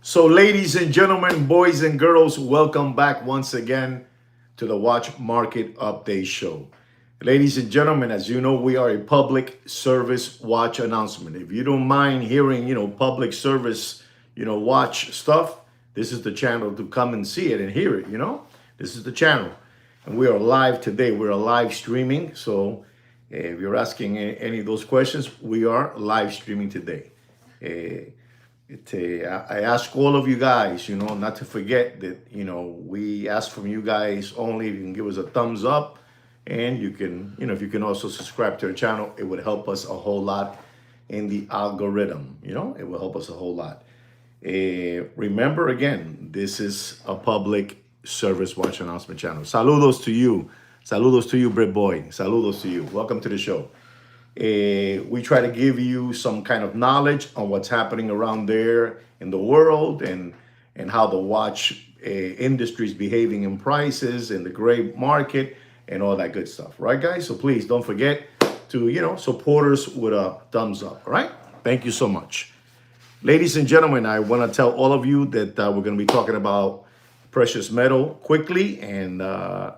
So, ladies and gentlemen, boys and girls, welcome back once again to the Watch Market Update Show. Ladies and gentlemen, as you know, we are a public service watch announcement. If you don't mind hearing, public service, watch stuff, this is the channel to come and see it and hear it. This is the channel. And we are live today. We're live streaming. So, if you're asking any of those questions, we are live streaming today. Uh, I ask all of you guys, not to forget that, we ask from you guys only if you can give us a thumbs up, and you can, if you can also subscribe to our channel, it would help us a whole lot in the algorithm. It will help us a whole lot. Remember, again, this is a public service watch announcement channel. Saludos to you. Saludos to you, Brit Boy. Saludos to you. Welcome to the show. We try to give you some kind of knowledge on what's happening around there in the world, and how the watch industry is behaving in prices in the gray market and all that good stuff, right, guys? So please don't forget to support us with a thumbs up. All right, thank you so much. Ladies and gentlemen, I want to tell all of you that we're going to be talking about precious metal quickly, and the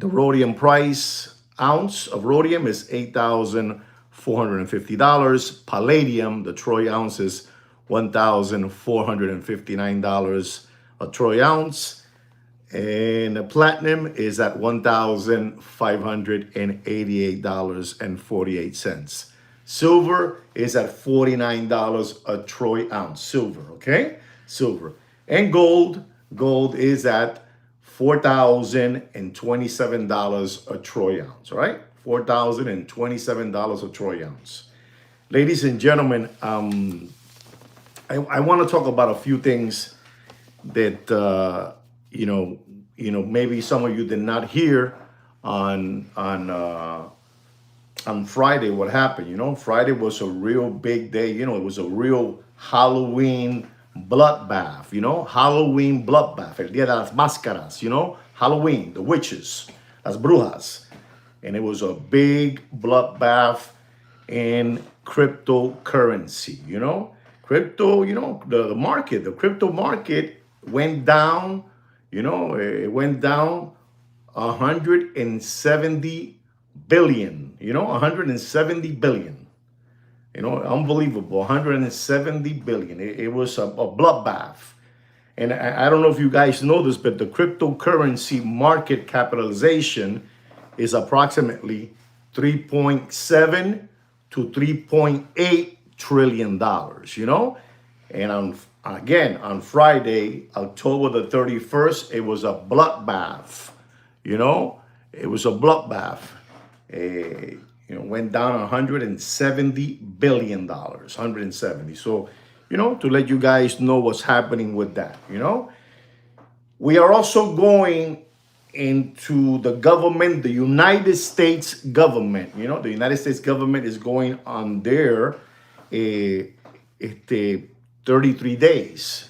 rhodium price. Ounce of rhodium is $8,450. Palladium, the troy ounce, is $1,459 a troy ounce. And the platinum is at $1,588.48. Silver is at $49 a troy ounce. Silver, okay? Silver. And gold is at $4,027 a troy ounce, right? $4,027 a troy ounce. Ladies and gentlemen, I want to talk about a few things that maybe some of you did not hear on Friday. What happened? Friday was a real big day. It was a real Halloween bloodbath, Halloween bloodbath, el Día de las Máscaras, Halloween, the witches, las brujas. And it was a big bloodbath in cryptocurrency, Crypto, the crypto market went down, it went down 170 billion, 170 billion. Unbelievable, 170 billion. It was a bloodbath. And I don't know if you guys know this, but the cryptocurrency market capitalization is approximately 3.7 to 3.8 trillion dollars, And on Friday, October the 31st, it was a bloodbath, It was a bloodbath. Went down $170 billion, 170. So, to let you guys know what's happening with that, We are also going into the government, the United States government, the United States government is going on their 33 days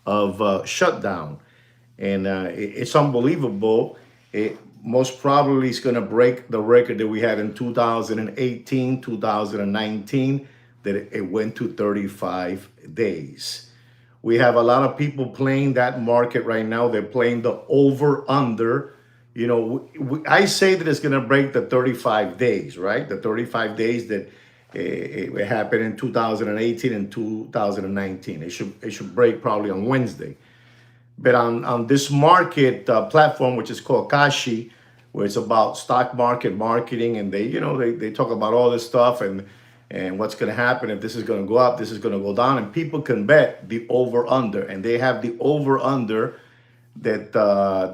of shutdown. And it's unbelievable. Most probably is going to break the record that we had in 2018, 2019, that it went to 35 days. We have a lot of people playing that market right now. They're playing the over-under. I say that it's going to break the 35 days, right? The 35 days that it happened in 2018 and 2019. It should break probably on Wednesday. But on this market platform, which is called Kashi, where it's about stock market marketing, and they talk about all this stuff and what's going to happen, if this is going to go up, this is going to go down, and people can bet the over under, and they have the over under that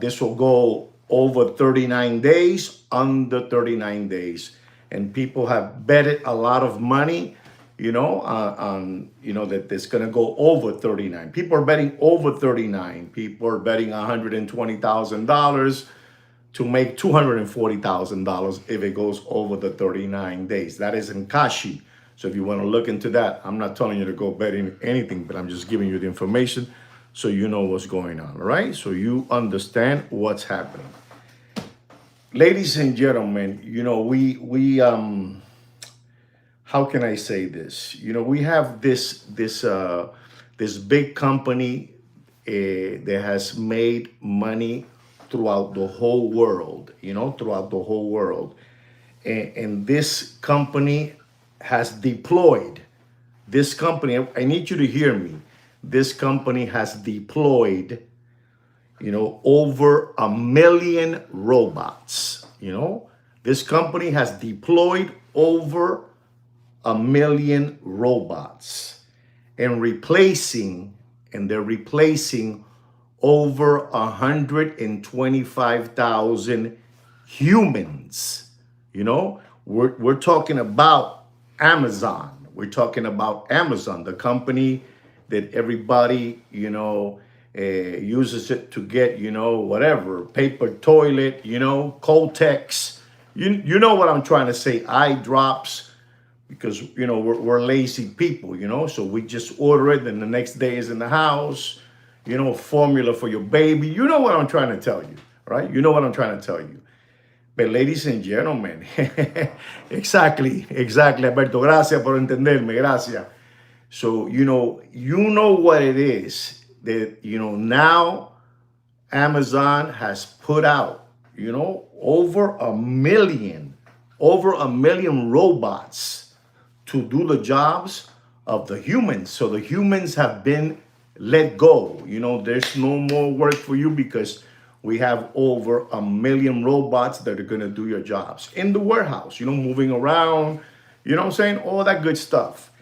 this will go over 39 days, under 39 days, and people have betted a lot of money. That it's going to go over 39. People are betting over 39. People are betting $120,000 to make $240,000 if it goes over the 39 days. That is in Kashi. So if you want to look into that, I'm not telling you to go bet in anything, but I'm just giving you the information so you know what's going on, all right? So you understand what's happening. Ladies and gentlemen, we how can I say this? We have this big company that has made money throughout the whole world. Throughout the whole world, and this company has deployed. This company, I need you to hear me. This company has deployed, over 1 million robots. This company has deployed over 1 million robots and they're replacing over 125,000 humans. We're talking about Amazon. We're talking about Amazon, the company that everybody, uses it to get, whatever, paper toilet, Kotex. You know what I'm trying to say, eye drops, because, we're lazy people, so we just order it and the next day is in the house, formula for your baby. You know what I'm trying to tell you, right? You know what I'm trying to tell you. But ladies and gentlemen, exactly, Alberto, gracias por entenderme, gracias. So, you know what it is that, now Amazon has put out, over a million robots to do the jobs of the humans. So the humans have been let go. There's no more work for you because we have over 1 million robots that are going to do your jobs in the warehouse, moving around, what I'm saying? All that good stuff.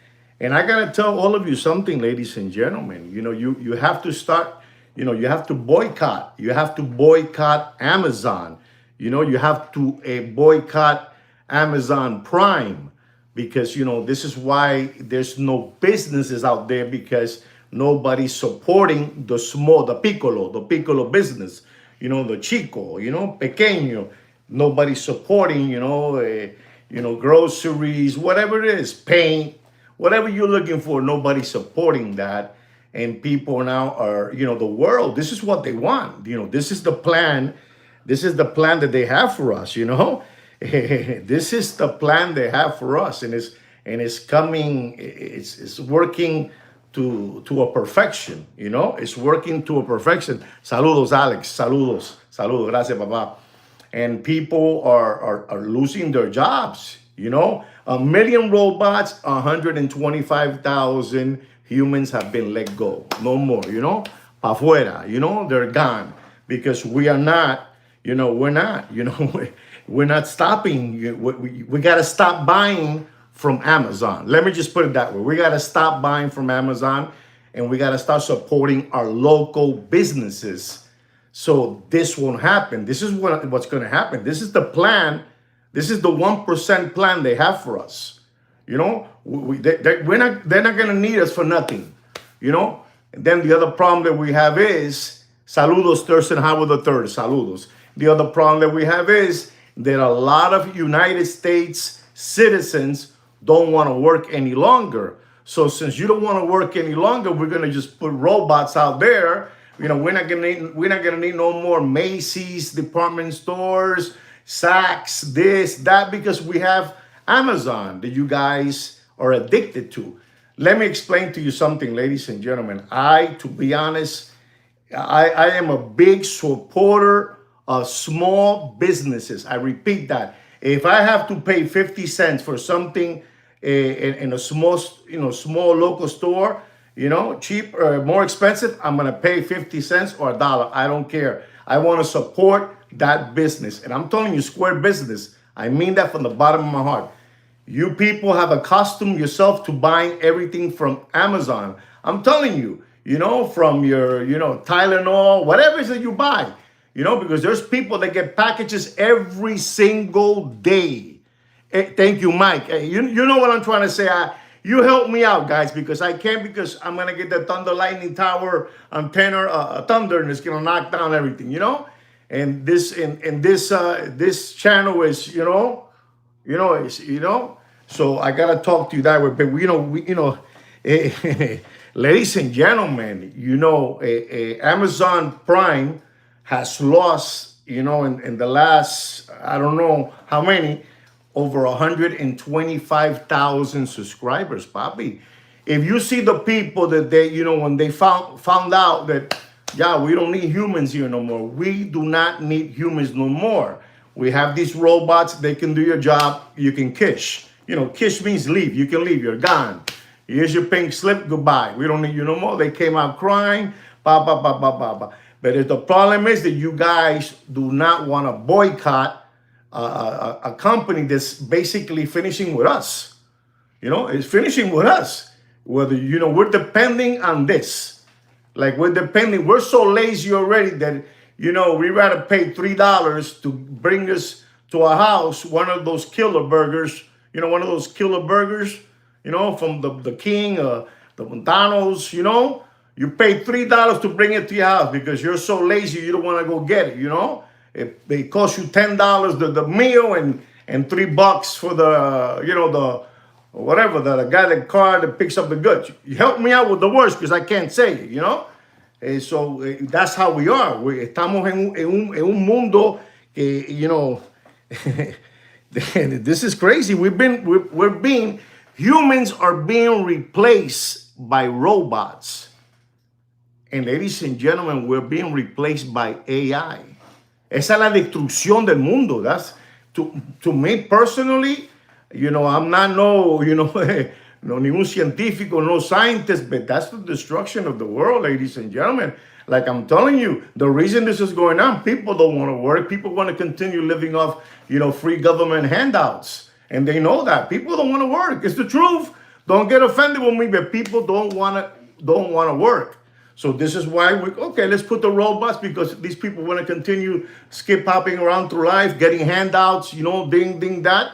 And I got to tell all of you something, ladies and gentlemen. You have to start, you have to boycott. You have to boycott Amazon. You have to boycott Amazon Prime, because, this is why there's no businesses out there, because nobody's supporting the piccolo business, the chico, pequeño. Nobody's supporting, groceries, whatever it is, paint, whatever you're looking for, nobody's supporting that. And people now are, the world, this is what they want. This is the plan. This is the plan that they have for us, This is the plan they have for us. And it's coming, it's working to a perfection, it's working to a perfection. Saludos, Alex. Saludos. Gracias, papá. And people are losing their jobs, 1 million robots, 125,000 humans have been let go. No more, pa fuera, they're gone, because we are not, we're not, we're not stopping. We got to stop buying from Amazon. Let me just put it that way. We got to stop buying from Amazon, and we got to start supporting our local businesses. So this won't happen. This is what's going to happen. This is the plan. This is the 1% plan they have for us. They're not going to need us for nothing. And then the other problem that we have is, saludos, Thurston Howard III, saludos. The other problem that we have is that a lot of United States citizens don't want to work any longer. So since you don't want to work any longer, we're going to just put robots out there. We're not going to need no more Macy's department stores, Saks, this, that, because we have Amazon that you guys are addicted to. Let me explain to you something, ladies and gentlemen. To be honest, I am a big supporter of small businesses. I repeat that. If I have to pay 50 cents for something in a small local store, cheap or more expensive, I'm going to pay 50 cents or $1. I don't care. I want to support that business. And I'm telling you, square business. I mean that from the bottom of my heart. You people have accustomed yourself to buying everything from Amazon. I'm telling you, from your, Tylenol, whatever it is that you buy, because there's people that get packages every single day. Thank you, Mike. You know what I'm trying to say. You help me out, guys, because I can't, because I'm going to get the Thunder Lightning Tower antenna, thunder, and it's going to knock down everything, And this this channel is, so I got to talk to you that way. But, ladies and gentlemen, Amazon Prime has lost, in the last, I don't know how many, over 125,000 subscribers, Papi. If you see the people that they, when they found out that, yeah, we don't need humans here no more. We do not need humans no more. We have these robots. They can do your job. You can kiss. Kiss means leave. You can leave. You're gone. Here's your pink slip. Goodbye. We don't need you no more. They came out crying. Ba, ba, ba, ba, ba, ba. But if the problem is that you guys do not want to boycott a company that's basically finishing with us. It's finishing with us. Whether, we're depending on this. Like we're so lazy already that, we rather pay $3 to bring us to a house, one of those killer burgers, from the King, the Montanos, you pay $3 to bring it to your house because you're so lazy you don't want to go get it, It costs you $10 the meal and $3 for the, the whatever, the guy that car that picks up the goods. You help me out with the words because I can't say it, And so that's how we are. Estamos en un mundo que, this is crazy. Humans are being replaced by robots. And ladies and gentlemen, we're being replaced by AI. Esa es la destrucción del mundo. That's to me personally, I'm not no ningún científico, no scientist, but that's the destruction of the world, ladies and gentlemen. Like I'm telling you, the reason this is going on, people don't want to work. People want to continue living off, free government handouts. And they know that. People don't want to work. It's the truth. Don't get offended with me, but people don't want to work. So this is why let's put the robots, because these people want to continue skip hopping around through life, getting handouts, ding, ding, that,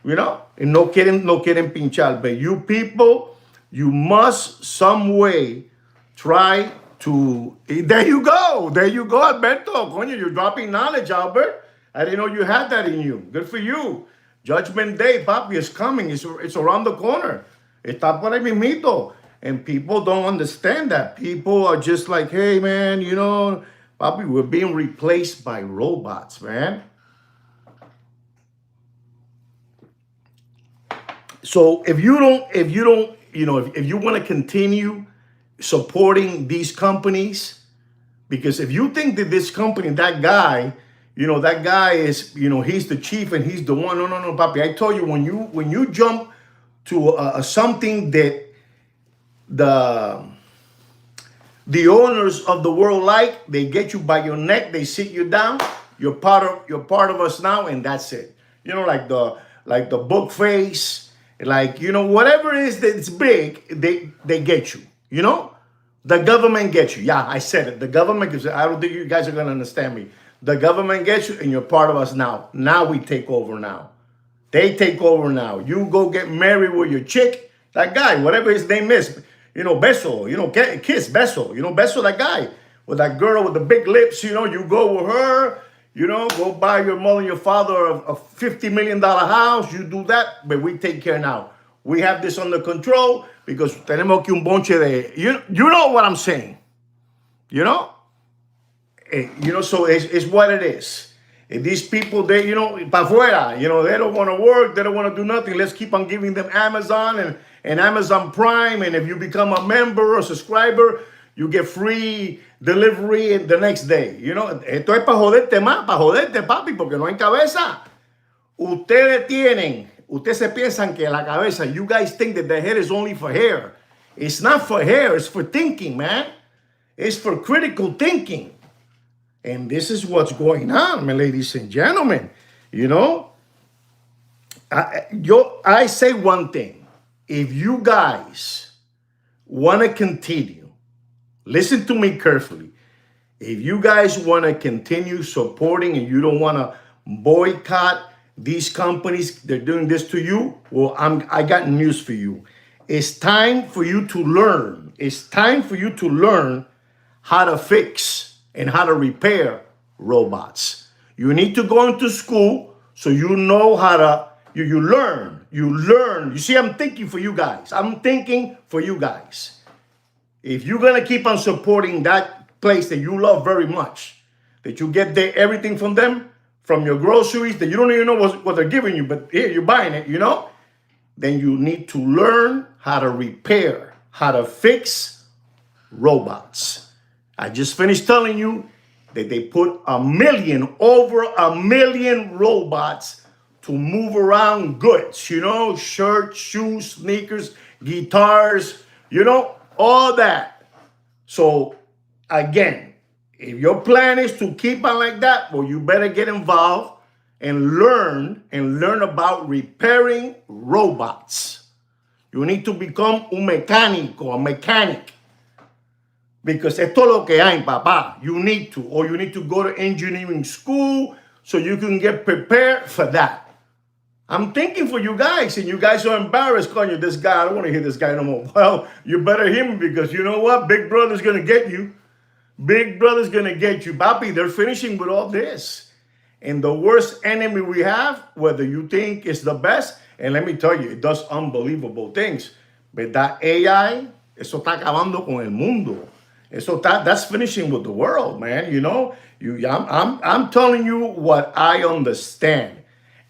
and no quieren pinchar. But you people, you must some way try to, there you go, Alberto. Coño, you're dropping knowledge, Albert. I didn't know you had that in you. Good for you. Judgment Day, papi, is coming. It's around the corner. Está por ahí mismito. And people don't understand that. People are just like, hey, man, papi, we're being replaced by robots, man. So if you want to continue supporting these companies, because if you think that this company, that guy is, he's the chief and he's the one. No, papi. I told you, when you jump to something that the owners of the world they get you by your neck, they sit you down, you're part of us now, and that's it. Like the book face, whatever it is that's big, they get you. The government gets you. Yeah, I said it. The government gets you. I don't think you guys are gonna understand me. The government gets you, and you're part of us now. Now we take over now. They take over now. You go get married with your chick, that guy, whatever his name is. Beso, kiss, Beso, Beso, that guy with that girl with the big lips, you go with her, go buy your mother and your father a $50 million house, you do that, but we take care now. We have this under control because tenemos que un bonche de, you know what I'm saying, so it's what it is. And these people, they, pa fuera, they don't want to work, they don't want to do nothing. Let's keep on giving them Amazon and Amazon Prime, and if you become a member or subscriber, you get free delivery the next day. Esto es para joderte más, para joderte, papi, porque no hay cabeza. Ustedes se piensan que la cabeza, you guys think that the head is only for hair. It's not for hair, it's for thinking, man. It's for critical thinking. And this is what's going on, my ladies and gentlemen. I say one thing. If you guys want to continue, listen to me carefully. If you guys want to continue supporting and you don't want to boycott these companies, they're doing this to you, well, I got news for you. It's time for you to learn. It's time for you to learn how to fix and how to repair robots. You need to go into school so you know how to, you learn. You see, I'm thinking for you guys. If you're going to keep on supporting that place that you love very much, that you get everything from them, from your groceries that you don't even know what they're giving you, but here, you're buying it, then you need to learn how to repair, how to fix robots. I just finished telling you that they put over a million robots to move around goods, shirts, shoes, sneakers, guitars, all that. So again, if your plan is to keep on like that, well, you better get involved and learn about repairing robots. You need to become un mecánico, a mechanic. Because esto es lo que hay, papá. You need to go to engineering school so you can get prepared for that. I'm thinking for you guys, and you guys are embarrassed calling you this guy. I don't want to hear this guy no more. Well, you better hear me, because you know what? Big Brother's going to get you. Big Brother's going to get you. Papi, they're finishing with all this. And the worst enemy we have, whether you think it's the best, and let me tell you, it does unbelievable things. But that AI, eso está acabando con el mundo. That's finishing with the world, man. I'm telling you what I understand.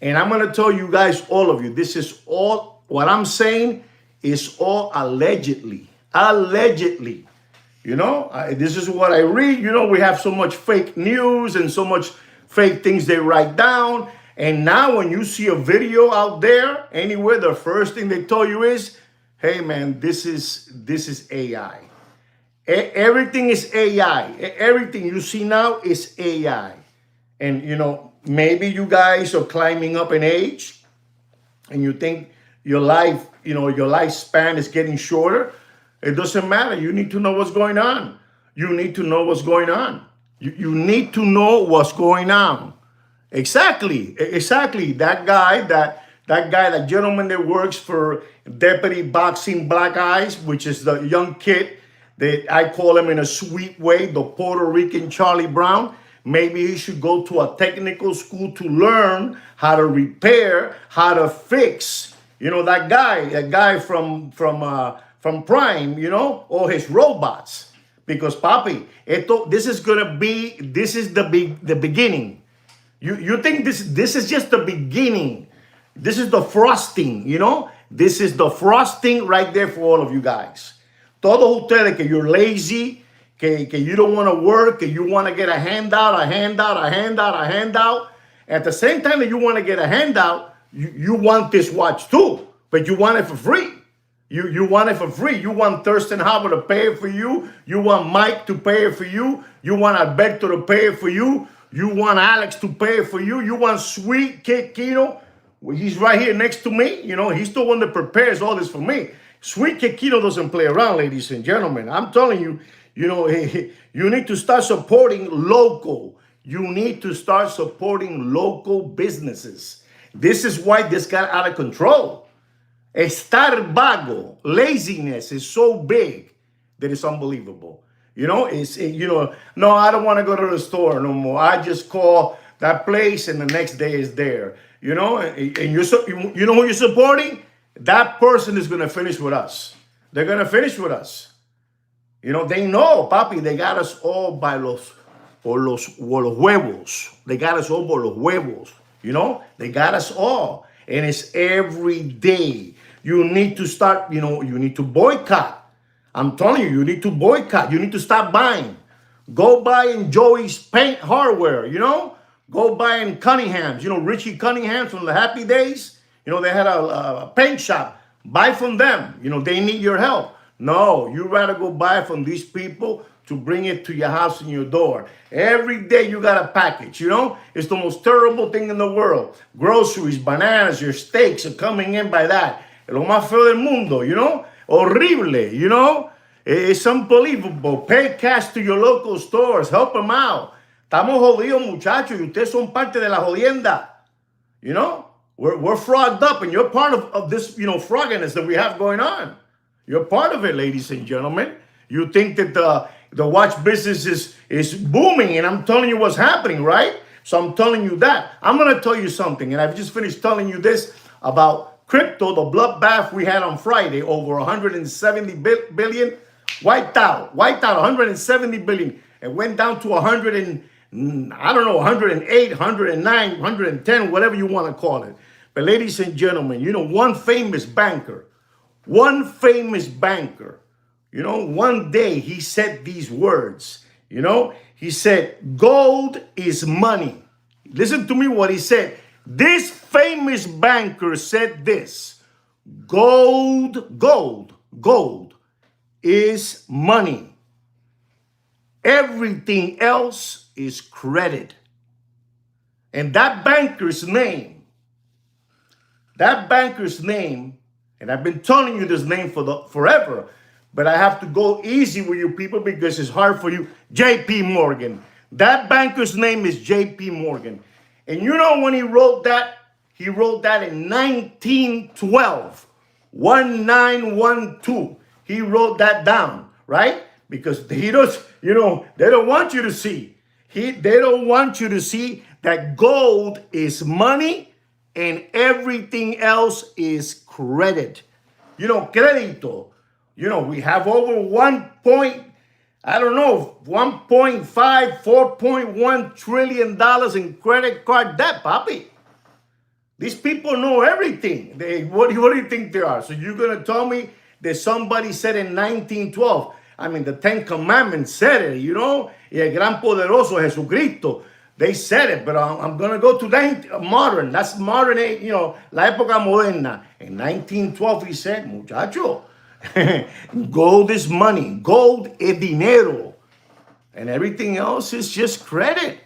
And I'm going to tell you guys, all of you, this is all, what I'm saying is all allegedly. Allegedly. This is what I read. We have so much fake news and so much fake things they write down. And now when you see a video out there, anywhere, the first thing they tell you is, hey, man, this is AI. Everything is AI. Everything you see now is AI. And, maybe you guys are climbing up in age and you think your lifespan is getting shorter. It doesn't matter. You need to know what's going on. You need to know what's going on. You need to know what's going on. Exactly. That gentleman that works for Deputy Boxing Black Eyes, which is the young kid that I call him in a sweet way, the Puerto Rican Charlie Brown. Maybe he should go to a technical school to learn how to repair, how to fix. That guy from Prime, all his robots. Because papi, this is the beginning. You think this is just the beginning. This is the frosting, This is the frosting right there for all of you guys. Todos ustedes que you're lazy, que you don't want to work, que you want to get a handout. At the same time that you want to get a handout, you want this watch too, but you want it for free. You want it for free. You want Thurston Howard to pay it for you. You want Mike to pay it for you. You want Alberto to pay it for you. You want Alex to pay it for you. You want Sweet Kid Kino. Well, he's right here next to me. He's the one that prepares all this for me. Sweet Kid Kino doesn't play around, ladies and gentlemen. I'm telling you, you need to start supporting local. You need to start supporting local businesses. This is why this got out of control. Estar vago, laziness is so big that it's unbelievable. No, I don't want to go to the store no more. I just call that place and the next day is there. And you know who you're supporting? That person is going to finish with us. They're going to finish with us. They know, papi, they got us all by los huevos. They got us all by los huevos. They got us all. And it's every day. You need to start, you need to boycott. I'm telling you, you need to boycott. You need to stop buying. Go buy in Joey's Paint Hardware, Go buy in Cunningham's. Richie Cunningham from the Happy Days. They had a paint shop. Buy from them. They need your help. No, you rather go buy from these people to bring it to your house and your door. Every day you got a package, It's the most terrible thing in the world. Groceries, bananas, your steaks are coming in by that. Lo más feo del mundo, Horrible, It's unbelievable. Pay cash to your local stores. Help them out. Estamos jodidos, muchachos, y ustedes son parte de la jodienda. We're frogged up, and you're part of this, frogginess that we have going on. You're part of it, ladies and gentlemen. You think that the watch business is booming, and I'm telling you what's happening, right? So I'm telling you that. I'm going to tell you something, and I've just finished telling you this about crypto, the bloodbath we had on Friday, over 170 billion, wiped out 170 billion. It went down to I don't know, 108, 109, 110, whatever you want to call it. But ladies and gentlemen, one famous banker, one day he said these words, he said, gold is money. Listen to me what he said. This famous banker said this: gold is money. Everything else is credit. And that banker's name, and I've been telling you this name forever, but I have to go easy with you people because it's hard for you. J.P. Morgan. That banker's name is J.P. Morgan. And when he wrote that in 1912, 1912. He wrote that down, right? Because he does, they don't want you to see. They don't want you to see that gold is money and everything else is credit. Crédito. We have over 1.5, 4.1 trillion dollars in credit card debt, papi. These people know everything. What do you think they are? So you're going to tell me that somebody said in 1912, the Ten Commandments said it, y el gran poderoso Jesucristo, they said it, but I'm going to go to modern. That's modern, la época moderna. In 1912, he said, muchacho, gold is money. Gold es dinero. And everything else is just credit.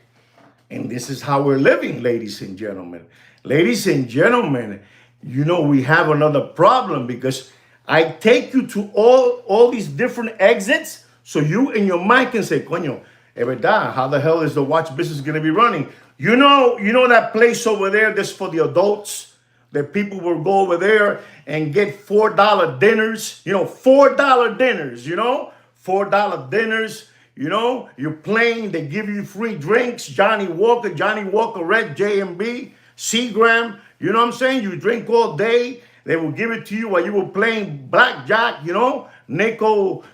And this is how we're living, ladies and gentlemen. Ladies and gentlemen, we have another problem because I take you to all these different exits so you in your mind can say, coño, es verdad, how the hell is the watch business going to be running? You know that place over there that's for the adults, that people will go over there and get $4 dinners, $4 dinners, $4 dinners. You're playing, they give you free drinks, Johnny Walker Red, J&B, Seagram, you know what I'm saying? You drink all day, they will give it to you while you were playing blackjack, nickel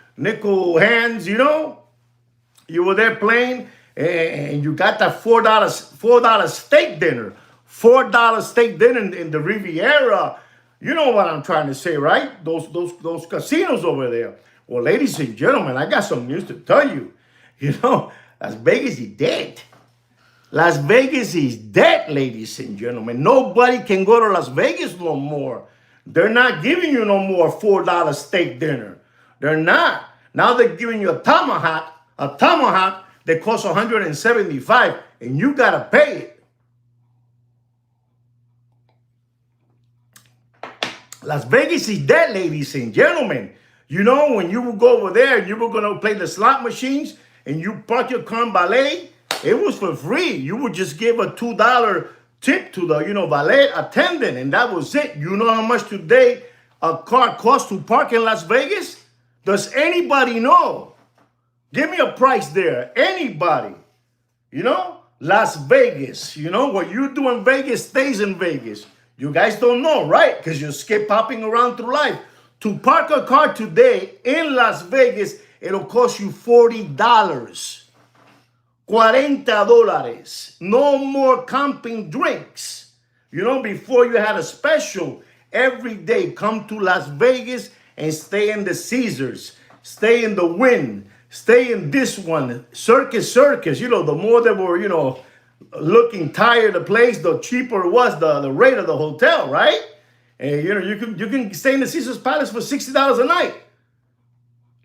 hands, you were there playing, and you got that $4 steak dinner, $4 steak dinner in the Riviera. You know what I'm trying to say, right? Those casinos over there. Well, ladies and gentlemen, I got some news to tell you. Las Vegas is dead. Las Vegas is dead, ladies and gentlemen. Nobody can go to Las Vegas no more. They're not giving you no more $4 steak dinner. They're not. Now they're giving you a tomahawk that costs $175, and you got to pay it. Las Vegas is dead, ladies and gentlemen. When you would go over there and you were going to play the slot machines and you park your car in valet, it was for free. You would just give a $2 tip to the, valet attendant, and that was it. You know how much today a car costs to park in Las Vegas? Does anybody know? Give me a price there. Anybody? Las Vegas. What you do in Vegas stays in Vegas. You guys don't know, right? Because you skip popping around through life. To park a car today in Las Vegas, it'll cost you $40. $40. No more camping drinks. Before you had a special every day, come to Las Vegas and stay in the Caesars, stay in the Wynn, stay in this one, Circus. The more that were, looking tired the place, the cheaper it was the rate of the hotel, right? And you can stay in the Caesars Palace for $60 a night.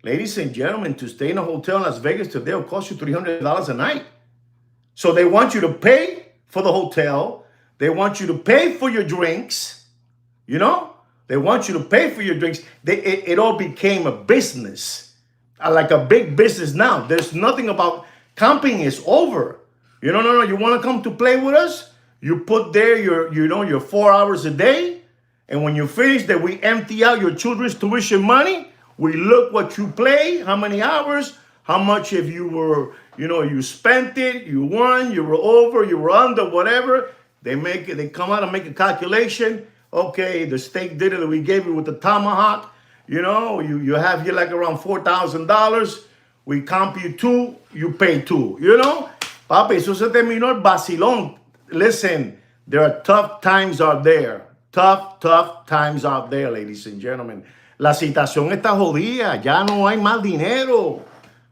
Ladies and gentlemen, to stay in a hotel in Las Vegas today will cost you $300 a night. So they want you to pay for the hotel. They want you to pay for your drinks. They want you to pay for your drinks. It all became a business, like a big business now. There's nothing about camping is over. No. You want to come to play with us? You put there your 4 hours a day. And when you finish that, we empty out your children's tuition money. We look what you play, how many hours, how much if you were, you spent it, you won, you were over, you were under, whatever. They come out and make a calculation. Okay, the steak dinner that we gave you with the tomahawk, you have here like around $4,000. We comp you $2, you pay $2, Papi, eso se terminó el vacilón. Listen, there are tough times out there. Tough times out there, ladies and gentlemen. La situación está jodida. Ya no hay más dinero.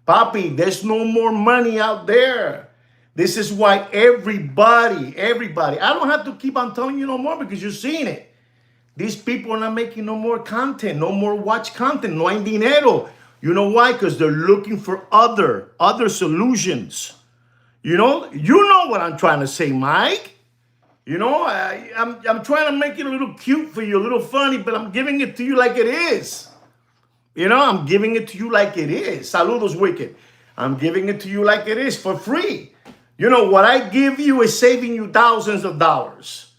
Papi, there's no more money out there. This is why everybody, I don't have to keep on telling you no more because you've seen it. These people are not making no more content, no more watch content, no hay dinero. You know why? Because they're looking for other solutions. You know what I'm trying to say, Mike. You know, I'm trying to make it a little cute for you, a little funny, but I'm giving it to you like it is. You know, I'm giving it to you like it is. Saludos, Wicked. I'm giving it to you like it is for free. You know, what I give you is saving you thousands of dollars.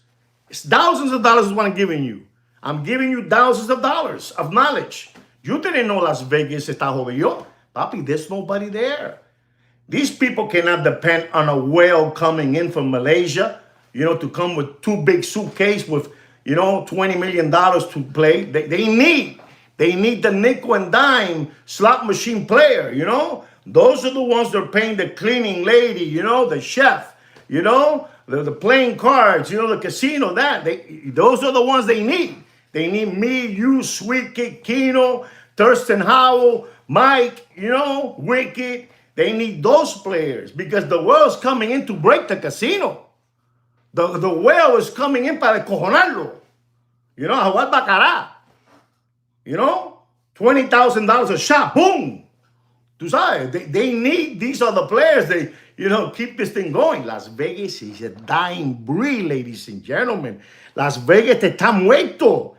It's thousands of dollars is what I'm giving you. I'm giving you thousands of dollars of knowledge. You didn't know Las Vegas está jodido. Papi, there's nobody there. These people cannot depend on a whale coming in from Malaysia, you know, to come with two big suitcases with, you know, $20 million to play. They need the nickel and dime slot machine player, you know. Those are the ones that are paying the cleaning lady, you know, the chef, you know, the playing cards, you know, the casino, those are the ones they need. They need me, you, Sweet Kid Kino, Thurston Howell, Mike, you know, Wicked. They need those players because the whale's coming in to break the casino. The whale is coming in para cojonarlo. You know, a jugar baccarat. You know, $20,000 a shot, boom. Tú sabes, they need, these are the players, they, you know, keep this thing going. Las Vegas is a dying breed, ladies and gentlemen. Las Vegas te está muerto.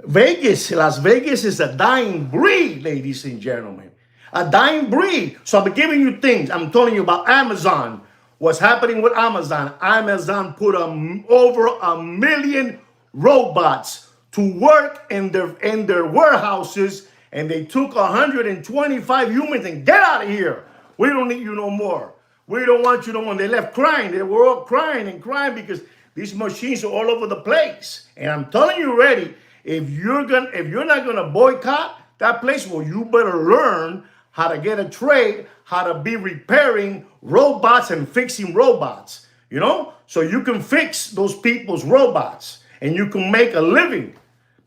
Las Vegas is a dying breed, ladies and gentlemen. A dying breed. So I'm giving you things. I'm telling you about Amazon. What's happening with Amazon? Amazon put over 1 million robots to work in their warehouses, and they took 125 humans and get out of here. We don't need you no more. We don't want you no more. They left crying. They were all crying and crying because these machines are all over the place. And I'm telling you already, if you're not gonna boycott that place, well, you better learn how to get a trade, how to be repairing robots and fixing robots, you know? So you can fix those people's robots and you can make a living.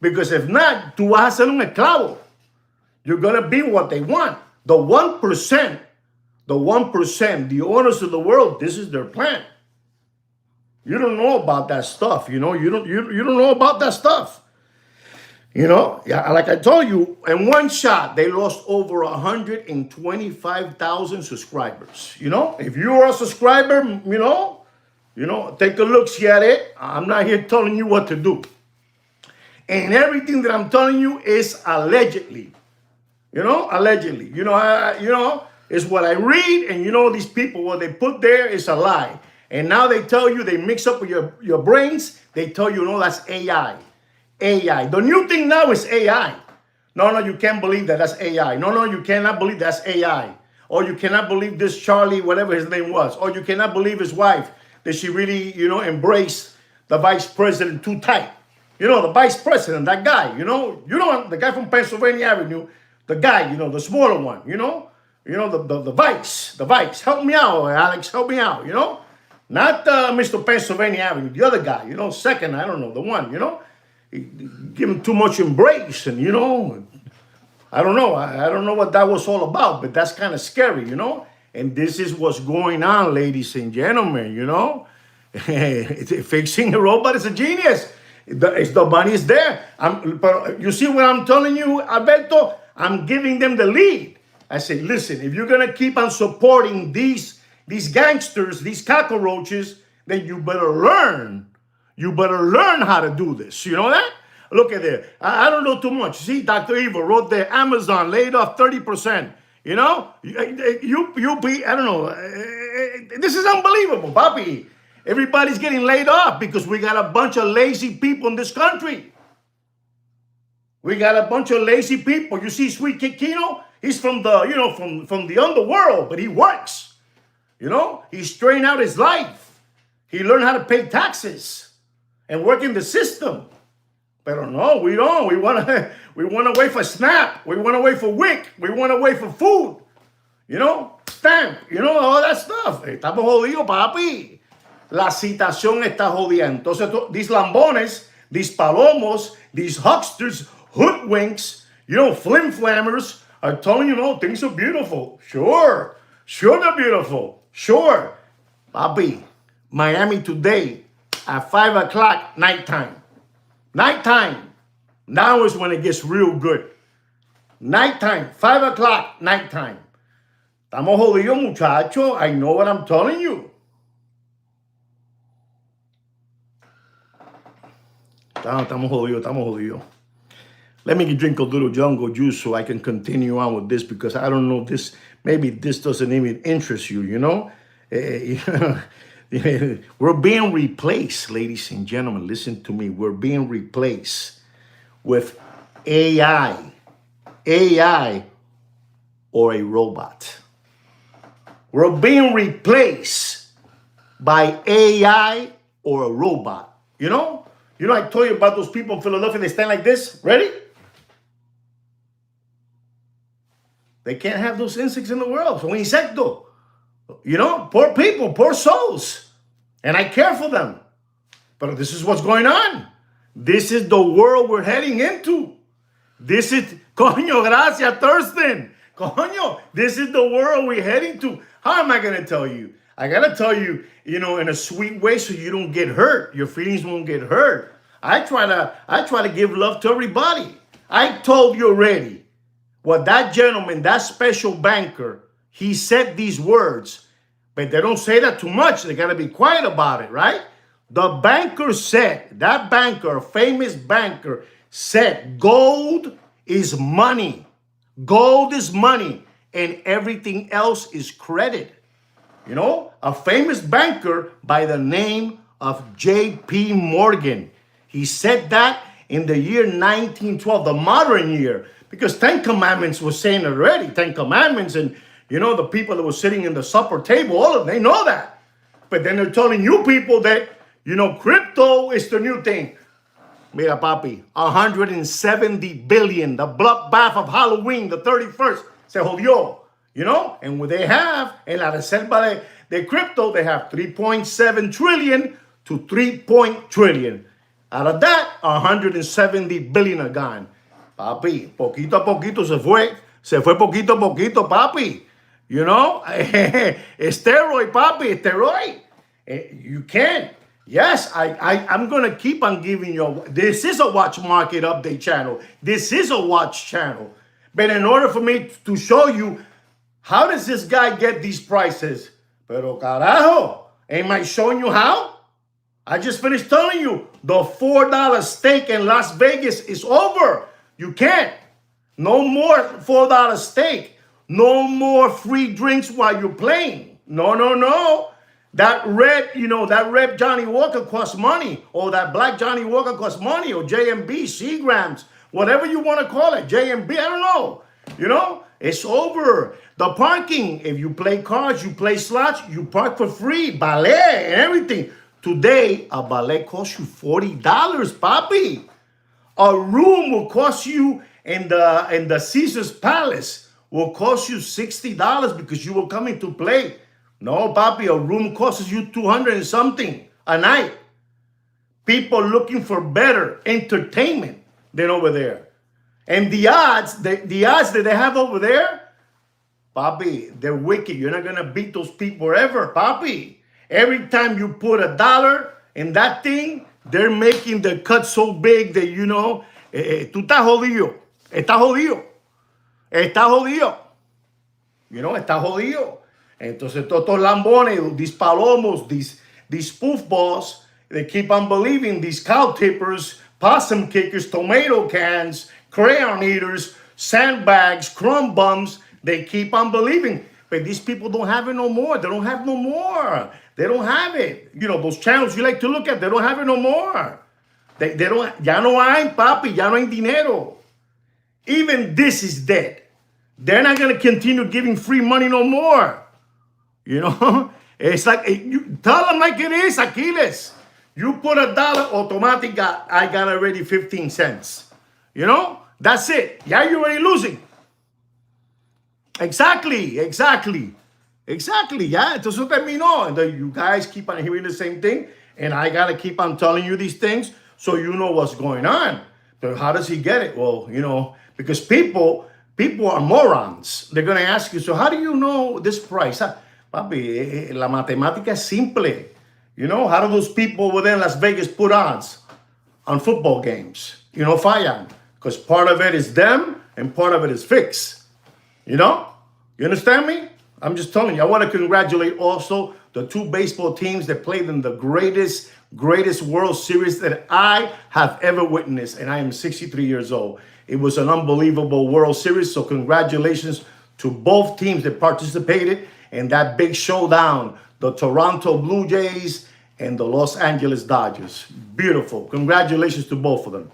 Because if not, tú vas a ser un esclavo. You're gonna be what they want. The 1%, the owners of the world, this is their plan. You don't know about that stuff, you know? You don't know about that stuff. You know, yeah, like I told you, in one shot, they lost over 125,000 subscribers. You know, if you are a subscriber, you know, take a look, see at it. I'm not here telling you what to do. And everything that I'm telling you is allegedly. You know, allegedly. You know, it's what I read, and you know, these people, what they put there is a lie. And now they tell you, they mix up with your brains, they tell you, no, that's AI. AI. The new thing now is AI. No, you can't believe that. That's AI. No, you cannot believe that's AI. Or you cannot believe this Charlie, whatever his name was. Or you cannot believe his wife, that she really, you know, embraced the vice president too tight. You know, the vice president, that guy, you know, the guy from Pennsylvania Avenue, the guy, you know, the smaller one, you know, the vice. Help me out, Alex, help me out, you know. Not Mr. Pennsylvania Avenue, the other guy, you know, second, I don't know, the one, you know. Give him too much embrace, and you know, I don't know what that was all about, but that's kind of scary, you know. And this is what's going on, ladies and gentlemen, you know. Fixing a robot is a genius. The money is there. But you see what I'm telling you, Alberto? I'm giving them the lead. I say, listen, if you're gonna keep on supporting these gangsters, these cockroaches, then you better learn. You better learn how to do this. You know that? Look at there. I don't know too much. See, Dr. Evil wrote there, Amazon laid off 30%. You know? You be, I don't know. This is unbelievable, papi. Everybody's getting laid off because we got a bunch of lazy people in this country. We got a bunch of lazy people. You see Sweet Kid Kino? He's from the, you know, from the underworld, but he works. You know? He's straightened out his life. He learned how to pay taxes and work in the system. But no, we don't. We want to wait for Snap. We want to wait for Wick. We want to wait for food. You know? stamp, all that stuff. Estamos jodidos, papi. La situación está jodida. Entonces, these lambones, these palomos, these hucksters, hoodwinks, flim-flammers are telling you, no, things are beautiful. Sure they're beautiful. Sure. Papi, Miami today at 5 o'clock, nighttime. Nighttime. Now is when it gets real good. Nighttime, 5 o'clock, nighttime. Estamos jodidos, muchacho. I know what I'm telling you. Estamos jodidos. Let me drink a little jungle juice so I can continue on with this, because I don't know this. Maybe this doesn't even interest you, We're being replaced, ladies and gentlemen. Listen to me. We're being replaced with AI or a robot. We're being replaced by AI or a robot. I told you about those people in Philadelphia. They stand like this. Ready? They can't have those insects in the world. Son insectos. Poor people, poor souls. And I care for them. But this is what's going on. This is the world we're heading into. This is, coño, gracias, Thurston. Coño, this is the world we're heading to. How am I going to tell you? I got to tell you, in a sweet way so you don't get hurt. Your feelings won't get hurt. I try to give love to everybody. I told you already. Well, that gentleman, that special banker, he said these words, but they don't say that too much. They got to be quiet about it, right? The banker said, that banker, a famous banker, said gold is money. Gold is money, and everything else is credit. A famous banker by the name of J.P. Morgan. He said that in the year 1912, the modern year, because 10 Commandments was saying already, 10 Commandments, and the people that were sitting in the supper table, all of them, they know that. But then they're telling you people that, crypto is the new thing. Mira, papi, 170 billion, the bloodbath of Halloween, the 31st, se jodió. And what they have, en la reserva de crypto, they have 3.7 trillion to 3 trillion. Out of that, 170 billion are gone. Papi, poquito a poquito se fue poquito a poquito, papi. Steroid, papi, steroid. You can't. Yes, I'm going to keep on giving you. This is a watch market update channel. This is a watch channel. But in order for me to show you, how does this guy get these prices? Pero carajo, am I showing you how? I just finished telling you the $4 steak in Las Vegas is over. You can't. No more $4 steak. No more free drinks while you're playing. No. That red Johnny Walker costs money, or that black Johnny Walker costs money, or JMB, Seagrams, whatever you want to call it, JMB, I don't know. It's over. The parking, if you play cards, you play slots, you park for free, ballet and everything. Today, a ballet costs you $40, papi. A room will cost you in the Caesar's Palace will cost you $60 because you were coming to play. No, papi, a room costs you 200 and something a night. People looking for better entertainment than over there. And the odds that they have over there, papi, they're wicked. You're not going to beat those people ever, papi. Every time you put $1 in that thing, they're making the cut so big that, tú estás jodido. Estás jodido. Estás jodido. Estás jodido. Entonces, todos lambones, these palomos, these spoof balls, they keep on believing, these cow tippers, possum kickers, tomato cans, crayon eaters, sandbags, crumb bums, they keep on believing. But these people don't have it no more. They don't have no more. They don't have it. Those channels you like to look at, they don't have it no more. They don't, ya no hay, papi, ya no hay dinero. Even this is dead. They're not going to continue giving free money no more. It's like, you tell them like it is, Achilles. You put $1, automatic, I got already 15 cents. That's it. Yeah, you're already losing. Exactly. Exactly, yeah. Entonces terminó. And then you guys keep on hearing the same thing. And I got to keep on telling you these things so you know what's going on. But how does he get it? Well, because people are morons. They're going to ask you, so how do you know this price? Papi, la matemática es simple. How do those people within Las Vegas put odds on football games? Fallan. Because part of it is them and part of it is fixed. You understand me? I'm just telling you. I want to congratulate also the two baseball teams that played in the greatest World Series that I have ever witnessed. And I am 63 years old. It was an unbelievable World Series. So congratulations to both teams that participated in that big showdown. The Toronto Blue Jays and the Los Angeles Dodgers. Beautiful. Congratulations to both of them.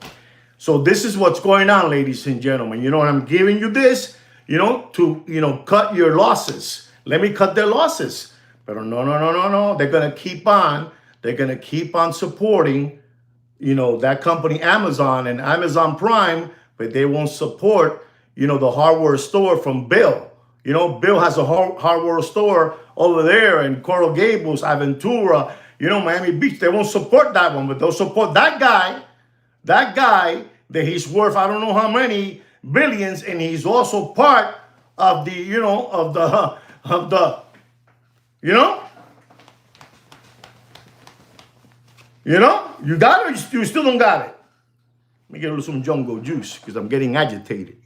So this is what's going on, ladies and gentlemen. I'm giving you this, to, cut your losses. Let me cut their losses. But no. They're going to keep on. They're going to keep on supporting, that company, Amazon and Amazon Prime, but they won't support, the hardware store from Bill. Bill has a hardware store over there in Coral Gables, Aventura, Miami Beach. They won't support that one, but they'll support that guy that he's worth, I don't know how many billions, and he's also part of the, you got it, you still don't got it. Let me get a little some jungle juice because I'm getting agitated,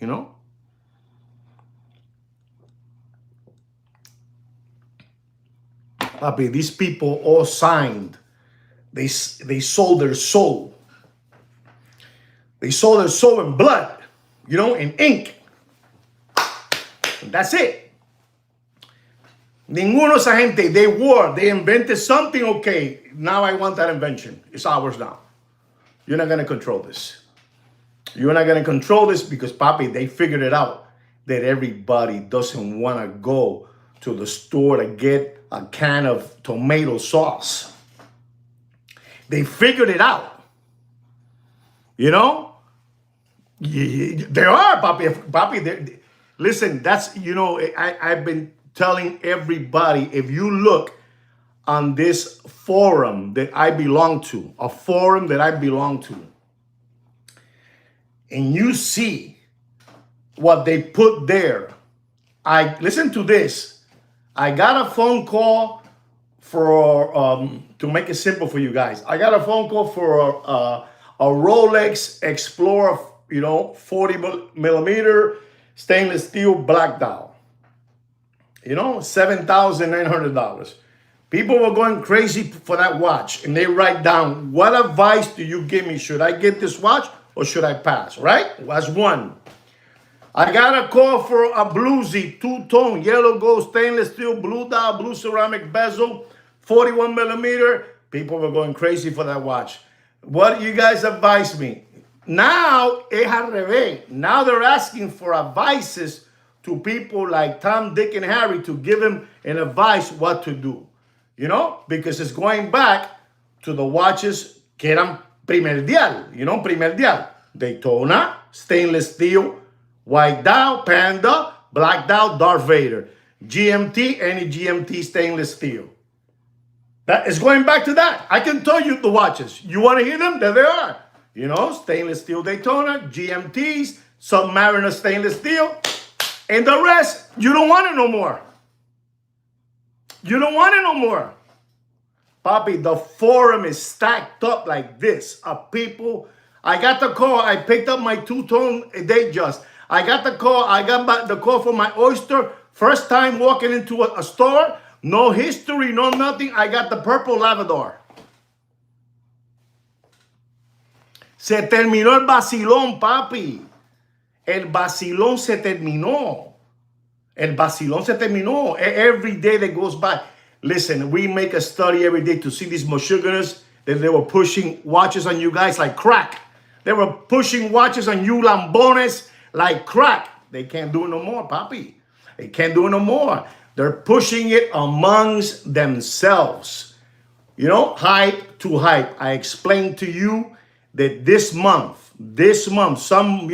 Papi, these people all signed. They sold their soul. They sold their soul in blood, in ink. And that's it. Ninguno esa gente, they invented something, okay, now I want that invention. It's ours now. You're not going to control this. You're not going to control this because, papi, they figured it out that everybody doesn't want to go to the store to get a can of tomato sauce. They figured it out. They are, papi. Listen, that's, I've been telling everybody, if you look on this forum that I belong to, a forum that I belong to, and you see what they put there, listen to this. I got a phone call for, to make it simple for you guys, I got a phone call for a Rolex Explorer, 40 millimeter stainless steel black dial. $7,900. People were going crazy for that watch, and they write down, what advice do you give me? Should I get this watch or should I pass? Right? That's one. I got a call for a bluesy, two-tone, yellow gold stainless steel, blue dial, blue ceramic bezel, 41 millimeter. People were going crazy for that watch. What do you guys advise me? Now, es al revés. Now they're asking for advices to people like Tom, Dick, and Harry to give them an advice what to do. Because it's going back to the watches que eran primordial, primordial. Daytona, stainless steel, white dial, Panda, black dial, Darth Vader. GMT, any GMT stainless steel. That is going back to that. I can tell you the watches. You want to hear them? There they are. Stainless steel Daytona, GMTs, Submariner stainless steel, and the rest, you don't want it no more. You don't want it no more. Papi, the forum is stacked up like this of people. I got the call. I picked up my two-tone Datejust. I got the call. I got the call for my Oyster. First time walking into a store. No history, no nothing. I got the purple Lavador. Se terminó el vacilón, papi. El vacilón se terminó. El vacilón se terminó. Every day that goes by. Listen, we make a study every day to see these Meshuggahs that they were pushing watches on you guys like crack. They were pushing watches on you Lambones like crack. They can't do it no more, papi. They can't do it no more. They're pushing it amongst themselves. Hype to hype. I explained to you that this month, some,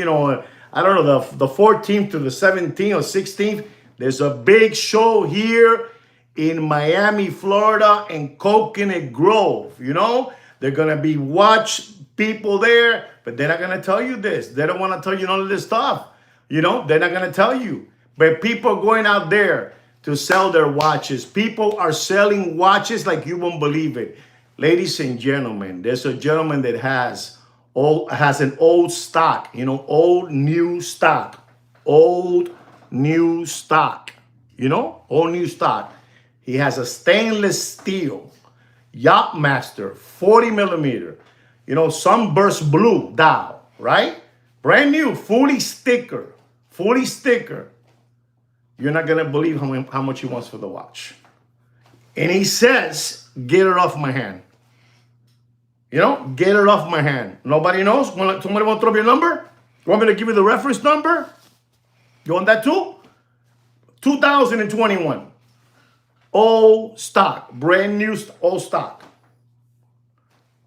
I don't know, the 14th to the 17th or 16th, there's a big show here in Miami, Florida, and Coconut Grove. You know, they're gonna be watch people there, but they're not gonna tell you this. They don't want to tell you none of this stuff. You know, they're not gonna tell you. But people are going out there to sell their watches. People are selling watches like you won't believe it. Ladies and gentlemen, there's a gentleman that has an old stock, you know, old new stock, old new stock, you know, old new stock. He has a stainless steel Yachtmaster 40 millimeter, you know, sunburst blue dial, right? Brand new, fully sticker. You're not gonna believe how much he wants for the watch. And he says, get it off my hand. You know, get it off my hand. Nobody knows. Somebody want to throw me a number? You want me to give you the reference number? You want that too? 2021. Old stock. Brand new old stock.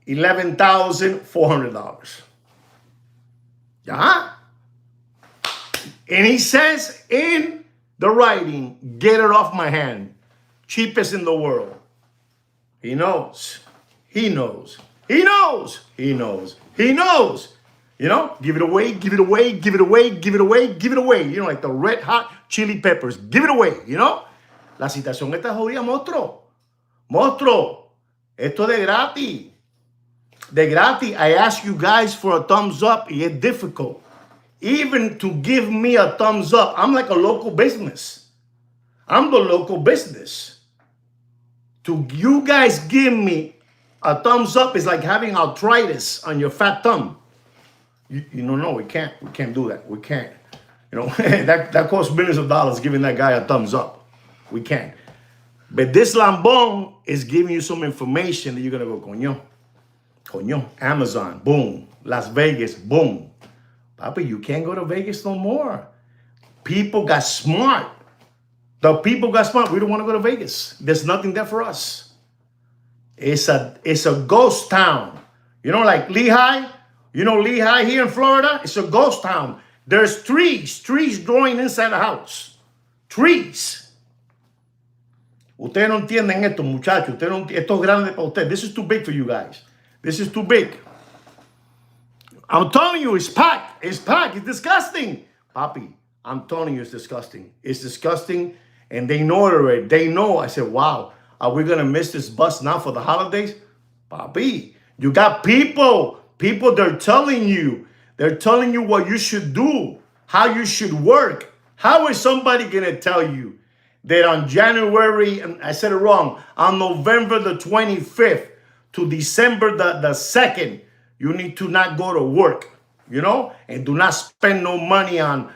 $11,400. Yeah? And he says in the writing, get it off my hand. Cheapest in the world. He knows. He knows. He knows. He knows. He knows. You know, give it away, give it away, give it away, give it away, give it away. You know, like the red hot chili peppers. Give it away, you know. La situación está jodida, monstruo. Monstruo. Esto de gratis. De gratis. I ask you guys for a thumbs up. It's difficult. Even to give me a thumbs up. I'm like a local business. I'm the local business. To you guys give me a thumbs up is like having arthritis on your fat thumb. You know, no, we can't do that. We can't. You know, that costs millions of dollars giving that guy a thumbs up. We can't. But this lambón is giving you some information that you're going to go, coño, Amazon, boom. Las Vegas, boom. Papi, you can't go to Vegas no more. People got smart. The people got smart. We don't want to go to Vegas. There's nothing there for us. It's a ghost town. You know, like Lehigh. You know Lehigh here in Florida? It's a ghost town. There's trees growing inside the house. Trees. Ustedes no entienden esto, muchachos. Esto es grande para ustedes. This is too big for you guys. This is too big. I'm telling you, it's packed. It's packed. It's disgusting. Papi, I'm telling you, it's disgusting. It's disgusting. And they know it already. They know. I said, wow, are we going to miss this bus now for the holidays? Papi, you got people. People, they're telling you what you should do, how you should work. How is somebody going to tell you that on January, and I said it wrong, on November the 25th to December the 2nd, you need to not go to work, you know, and do not spend no money on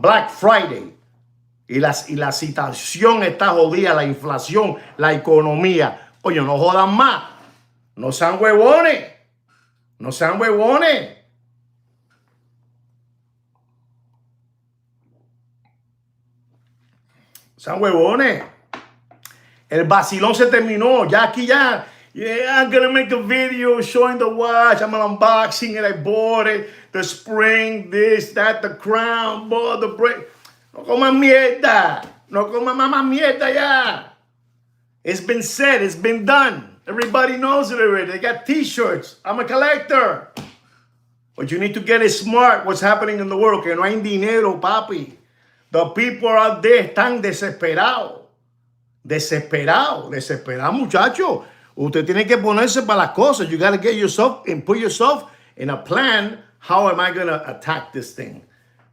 Black Friday. Y la situación está jodida, la inflación, la economía. Oye, no jodan más. No sean huevones. No sean huevones. Sean huevones. El vacilón se terminó. Ya aquí ya. Yeah, I'm gonna make a video showing the watch. I'm unboxing it. I bought it. The spring, this, that, the crown, boy, the brake. No coman mierda. No coman más mierda ya. It's been said. It's been done. Everybody knows it already. They got t-shirts. I'm a collector. But you need to get smart what's happening in the world. Que no hay dinero, papi. The people out there están desesperados. Desesperados, muchachos. Usted tiene que ponerse para las cosas. You got to get yourself and put yourself in a plan. How am I going to attack this thing?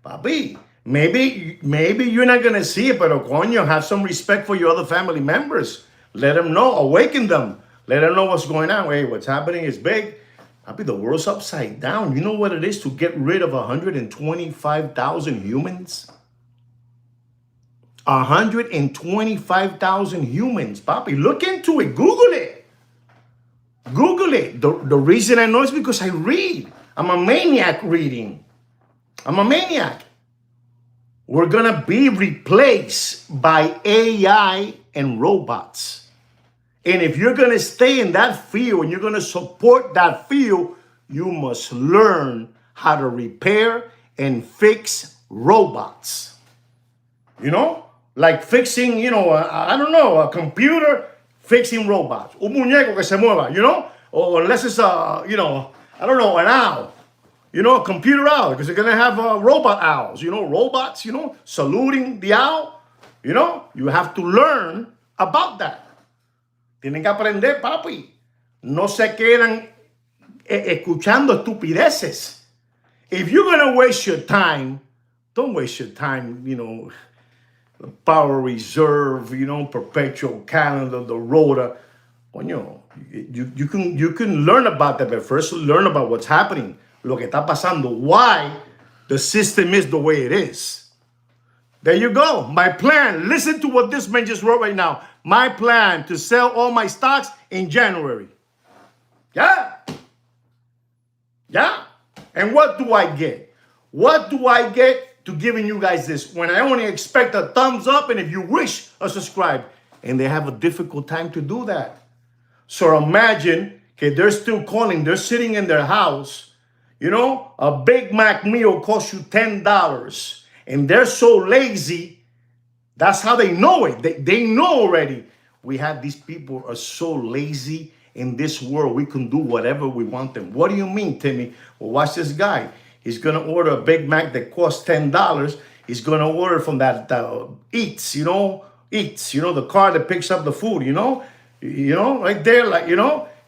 Papi, maybe you're not going to see it, pero coño, have some respect for your other family members. Let them know. Awaken them. Let them know what's going on. Hey, what's happening is big. Papi, the world's upside down. You know what it is to get rid of 125,000 humans? 125,000 humans. Papi, look into it. Google it. Google it. The reason I know is because I read. I'm a maniac reading. I'm a maniac. We're going to be replaced by AI and robots. And if you're going to stay in that field and you're going to support that field, you must learn how to repair and fix robots. You know? Like fixing, I don't know, a computer fixing robots. Un muñeco que se mueva, Or unless it's I don't know, an owl. A computer owl, because they're gonna have robot owls, robots, saluting the owl. You have to learn about that. Tienen que aprender, papi. No se quedan escuchando estupideces. If you're gonna waste your time, don't waste your time, Power Reserve, Perpetual Calendar, the Rota. Coño, you can learn about that, but first learn about what's happening, lo que está pasando, why the system is the way it is. There you go. My plan. Listen to what this man just wrote right now. My plan to sell all my stocks in January. Yeah. Yeah. And what do I get? What do I get to giving you guys this when I only expect a thumbs up and if you wish a subscribe? And they have a difficult time to do that. So imagine, okay, they're still calling. They're sitting in their house. A Big Mac meal costs you $10. And they're so lazy. That's how they know it. They know already. These people are so lazy in this world. We can do whatever we want them. What do you mean, Timmy? Well, watch this guy. He's going to order a Big Mac that costs $10. He's going to order from that Eats, Eats, the car that picks up the food, right there, like,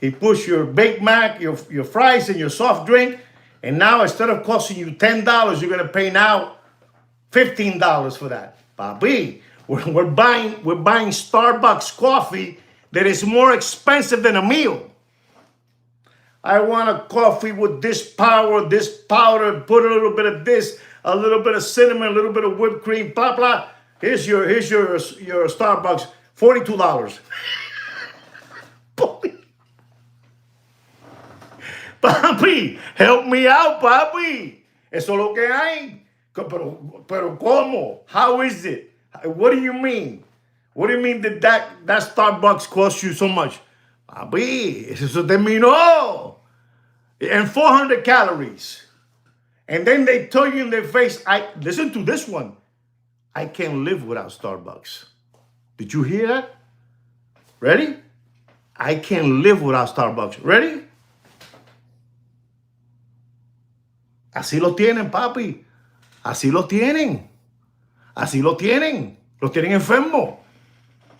he puts your Big Mac, your fries, and your soft drink. And now instead of costing you $10, you're going to pay now $15 for that. Papi, we're buying Starbucks coffee that is more expensive than a meal. I want a coffee with this powder, put a little bit of this, a little bit of cinnamon, a little bit of whipped cream, blah, blah. Here's your Starbucks, $42. Papi, help me out, papi. Eso es lo que hay. Pero ¿cómo? How is it? What do you mean? What do you mean that Starbucks costs you so much? Papi, eso terminó. And 400 calories. And then they tell you in their face, listen to this one. I can't live without Starbucks. Did you hear that? Ready? I can't live without Starbucks. Ready? Así lo tienen, papi. Así lo tienen. Así lo tienen. Los tienen enfermo.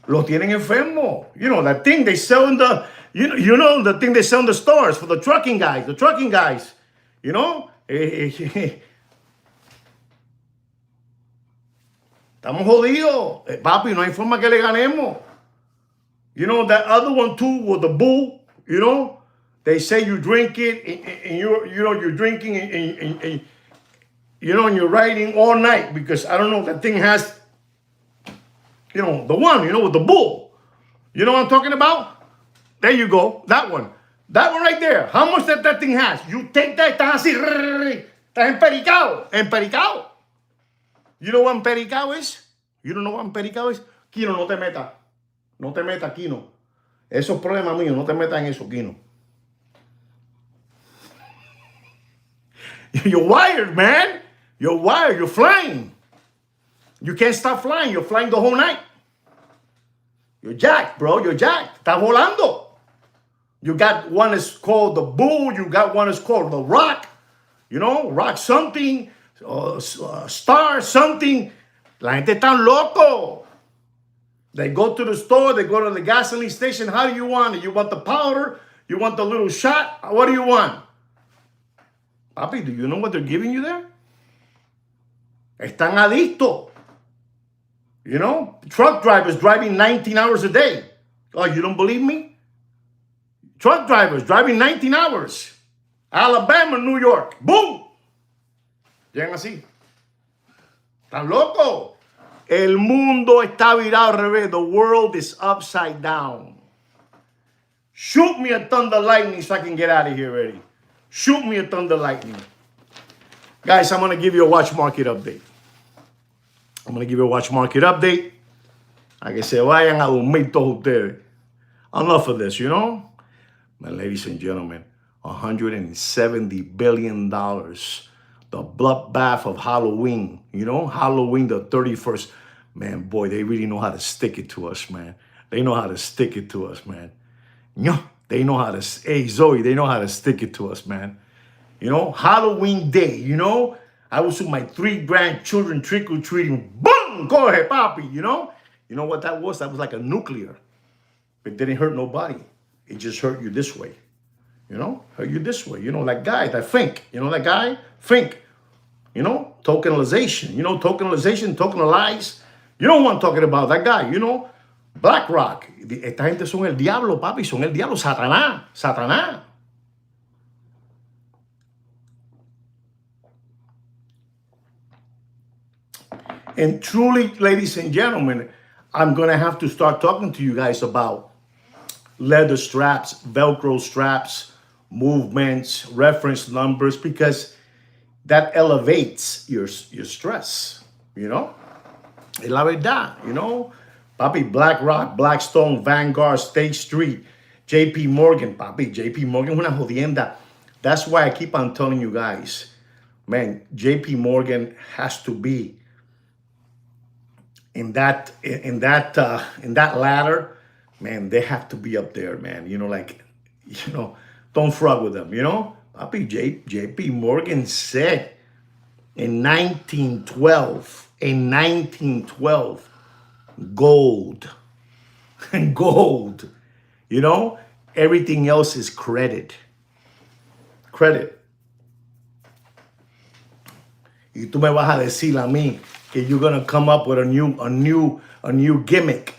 Los tienen enfermo. That thing they sell in the, the thing they sell in the stores for the trucking guys. Estamos jodidos. Papi, no hay forma que le ganemos. That other one too with the bull, they say you drink it and you're drinking and and you're riding all night because I don't know, that thing has, the one, with the bull. You know what I'm talking about? There you go. That one. That one right there. How much that thing has? You take that, estás así, estás empericado. Empericado. You know what empericado is? You don't know what empericado is? Kino, no te metas. No te metas, Kino. Eso es problema mío. No te metas en eso, Kino. You're wired, man. You're wired. You're flying. You can't stop flying. You're flying the whole night. You're jacked, bro. You're jacked. Estás volando. You got one is called the bull. You got one is called the rock. Rock something. Star something. La gente está loco. They go to the store. They go to the gasoline station. How do you want it? You want the powder? You want the little shot? What do you want? Papi, do you know what they're giving you there? Están adictos. Truck drivers driving 19 hours a day. Oh, you don't believe me? Truck drivers driving 19 hours. Alabama, New York. Boom. Llegan así. Están locos. El mundo está virado al revés. The world is upside down. Shoot me a thunder lightning so I can get out of here already. Shoot me a thunder lightning. Guys, I'm going to give you a watch market update. A que se vayan a dormir todos ustedes. Enough of this, My ladies and gentlemen, $170 billion. The bloodbath of Halloween, Halloween the 31st. Man, boy, they really know how to stick it to us, man. They know how to stick it to us, man. Yeah, they know how to, hey, Zoe, they know how to stick it to us, man. You know, Halloween day, you know, I was with my 3 grandchildren trick-or-treating. Boom! Go ahead, Papi, you know? You know what that was? That was like a nuclear. It didn't hurt nobody. It just hurt you this way. You know, hurt you this way. You know, that guy, that Fink. You know that guy? Fink. You know, tokenization. You know, tokenization, tokenize. You know what I'm talking about, that guy, you know? BlackRock. Esta gente son el diablo, papi. Son el diablo. Satanás. Satanás. And truly, ladies and gentlemen, I'm going to have to start talking to you guys about leather straps, Velcro straps, movements, reference numbers, because that elevates your stress, you know? Es la verdad, you know? Papi, BlackRock, Blackstone, Vanguard, State Street, JP Morgan, papi, JP Morgan es una jodienda. That's why I keep on telling you guys, man, JP Morgan has to be in that ladder, man. They have to be up there, man. You know, like, you know, don't frog with them, you know? Papi, JP Morgan said in 1912, gold, gold, you know, everything else is credit. Y tú me vas a decir a mí que you're gonna come up with a new gimmick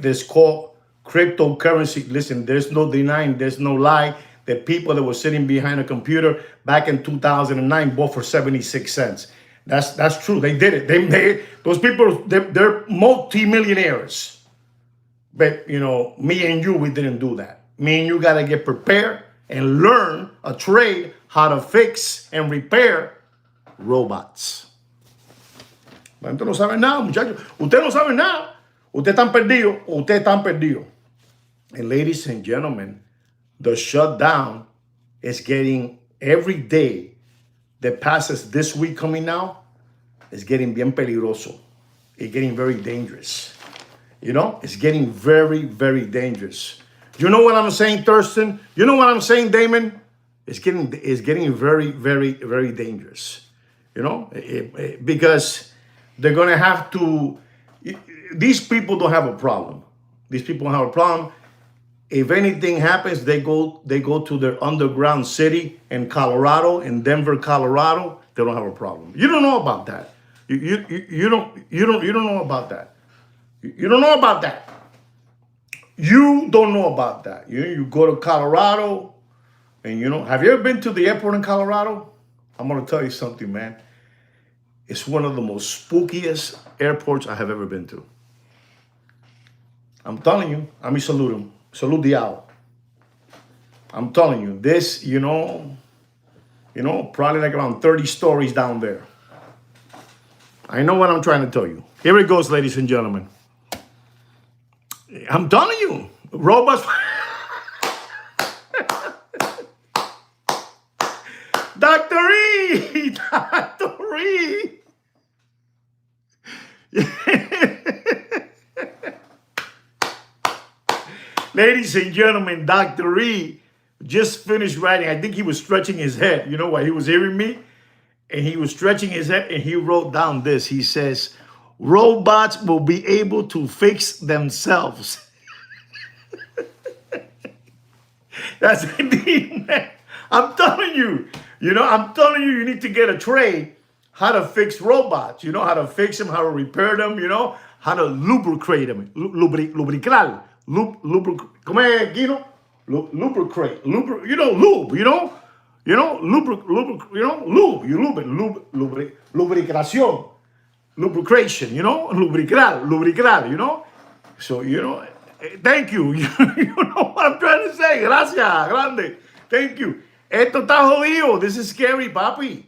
that's called cryptocurrency. Listen, there's no denying, there's no lie. The people that were sitting behind a computer back in 2009 bought for 76 cents. That's true. They did it. Those people, they're multi-millionaires. But, you know, me and you, we didn't do that. Me and you got to get prepared and learn a trade, how to fix and repair robots. Usted no sabe nada, muchachos. Usted no sabe nada. Usted están perdido. Usted están perdido. And ladies and gentlemen, the shutdown is getting, every day that passes this week coming now, is getting bien peligroso. It's getting very dangerous. You know, it's getting very, very dangerous. You know what I'm saying, Thurston? You know what I'm saying, Damon? It's getting very, very, very dangerous. You know, because they're going to have to, these people don't have a problem. These people don't have a problem. If anything happens, they go to their underground city in Colorado, in Denver, Colorado. They don't have a problem. You don't know about that. You don't know about that. You don't know about that. You don't know about that. You go to Colorado, and you know, have you ever been to the airport in Colorado? I'm gonna tell you something, man. It's one of the most spookiest airports I have ever been to. I'm telling you. A mí salud diao. I'm telling you, this, you know, probably like around 30 stories down there. I know what I'm trying to tell you. Here it goes, ladies and gentlemen. I'm telling you, robots. Dr. E! Dr. E! Ladies and gentlemen, Dr. E just finished writing. I think he was stretching his head. You know why? He was hearing me, and he was stretching his head, and he wrote down this. He says, robots will be able to fix themselves. That's indeed, man. I'm telling you, you need to get a trade, how to fix robots, you know, how to fix them, how to repair them, you know, how to lubricate them, lubricar. ¿Cómo es, Guido? Lubricate, lube, lubricación, lubrication, you know, lubricar, you know. So, you know, thank you. You know what I'm trying to say. Gracias, grande. Thank you. Esto está jodido. This is scary, papi.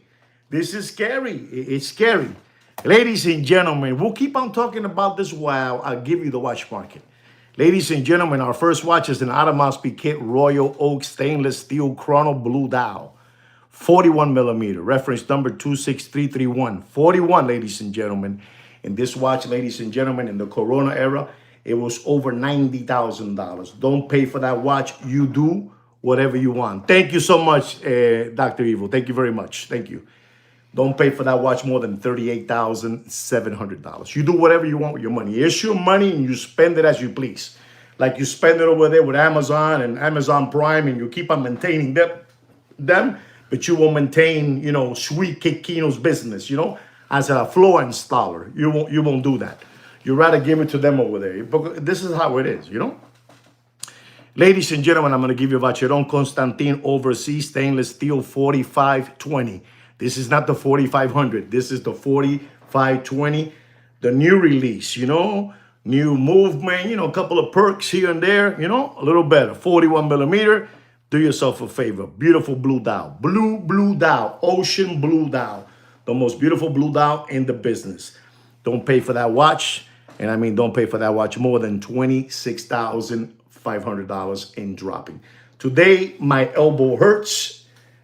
This is scary. It's scary. Ladies and gentlemen, we'll keep on talking about this while I give you the watch market. Ladies and gentlemen, our first watch is an Audemars Piguet Royal Oak Stainless Steel Chrono Blue Dial. 41 millimeter. Reference number 26331. 41, ladies and gentlemen. And this watch, ladies and gentlemen, in the Corona era, it was over $90,000. Don't pay for that watch. You do whatever you want. Thank you so much, Dr. Evil. Thank you very much. Thank you. Don't pay for that watch more than $38,700. You do whatever you want with your money. It's your money and you spend it as you please. Like you spend it over there with Amazon and Amazon Prime and you keep on maintaining them, but you won't maintain, Sweet Kikino's business, as a floor installer. You won't do that. You'd rather give it to them over there. But this is how it is, Ladies and gentlemen, I'm going to give you a Vacheron Constantin Overseas Stainless Steel 4520. This is not the 4500. This is the 4520, the new release, new movement, a couple of perks here and there, a little better. 41 millimeter. Do yourself a favor. Beautiful blue dial. Blue dial. Ocean blue dial. The most beautiful blue dial in the business. Don't pay for that watch. And I mean, don't pay for that watch more than $26,500 in dropping. Today, my elbow hurts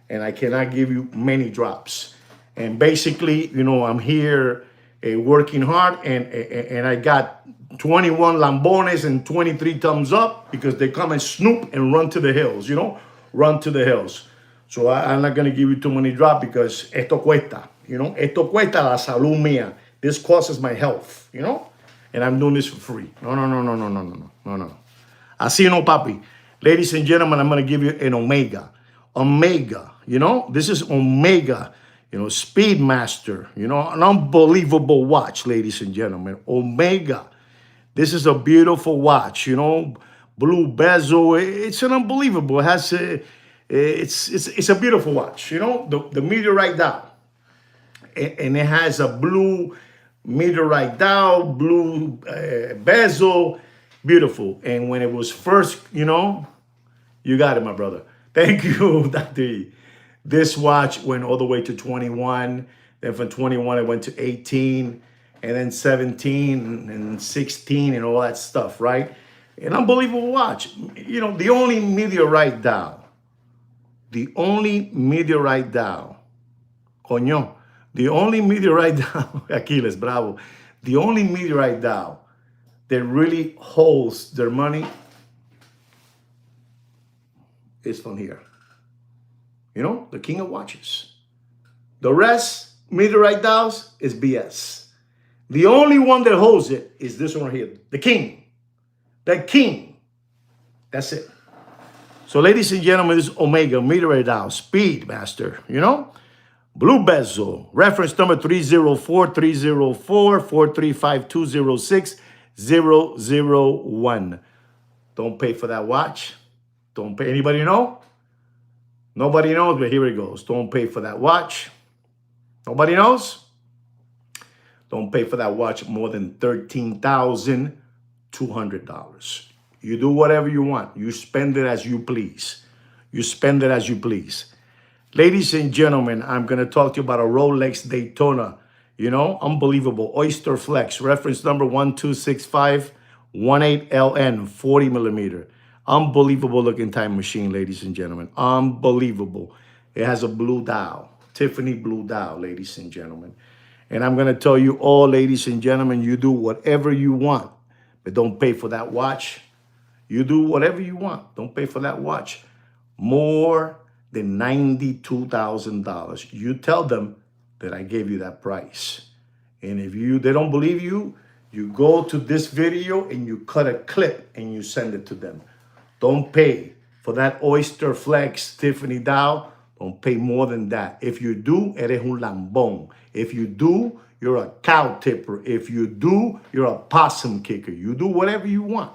and I cannot give you many drops. And basically, I'm here working hard and I got 21 lambones and 23 thumbs up because they come and snoop and run to the hills, run to the hills. So I'm not going to give you too many drops because esto cuesta, esto cuesta la salud mía. This costs my health, and I'm doing this for free. No. Así no, papi. Ladies and gentlemen, I'm going to give you an Omega. Omega, this is Omega, Speedmaster, an unbelievable watch, ladies and gentlemen. Omega. This is a beautiful watch, blue bezel. It's an unbelievable. It has it's a beautiful watch, the meteorite dial. And it has a blue meteorite dial, blue bezel, beautiful. And when it was first, you got it, my brother. Thank you, Dr. E. This watch went all the way to 21. Then from 21, it went to 18, and then 17 and 16 and all that stuff, right? An unbelievable watch. The only meteorite dial, coño, the only meteorite dial, Aquiles, bravo, the only meteorite dial that really holds their money is from here. The king of watches. The rest, meteorite dials, is BS. The only one that holds it is this one right here. The king. The king. That's it. So, ladies and gentlemen, this is Omega meteorite dial, Speedmaster, Blue bezel. Reference number 304-304-435206-001. Don't pay for that watch. Don't pay. Anybody know? Nobody knows, but here it goes. Don't pay for that watch. Nobody knows? Don't pay for that watch more than $13,200. You do whatever you want. You spend it as you please. You spend it as you please. Ladies and gentlemen, I'm going to talk to you about a Rolex Daytona. Unbelievable. Oyster Flex. Reference number 126518LN, 40 millimeter. Unbelievable looking time machine, ladies and gentlemen. Unbelievable. It has a blue dial. Tiffany blue dial, ladies and gentlemen. And I'm going to tell you all, ladies and gentlemen, you do whatever you want, but don't pay for that watch. You do whatever you want. Don't pay for that watch. More than $92,000. You tell them that I gave you that price. And if they don't believe you, you go to this video and you cut a clip and you send it to them. Don't pay for that Oyster Flex Tiffany dial. Don't pay more than that. If you do, eres un lambón. If you do, you're a cow tipper. If you do, you're a possum kicker. You do whatever you want.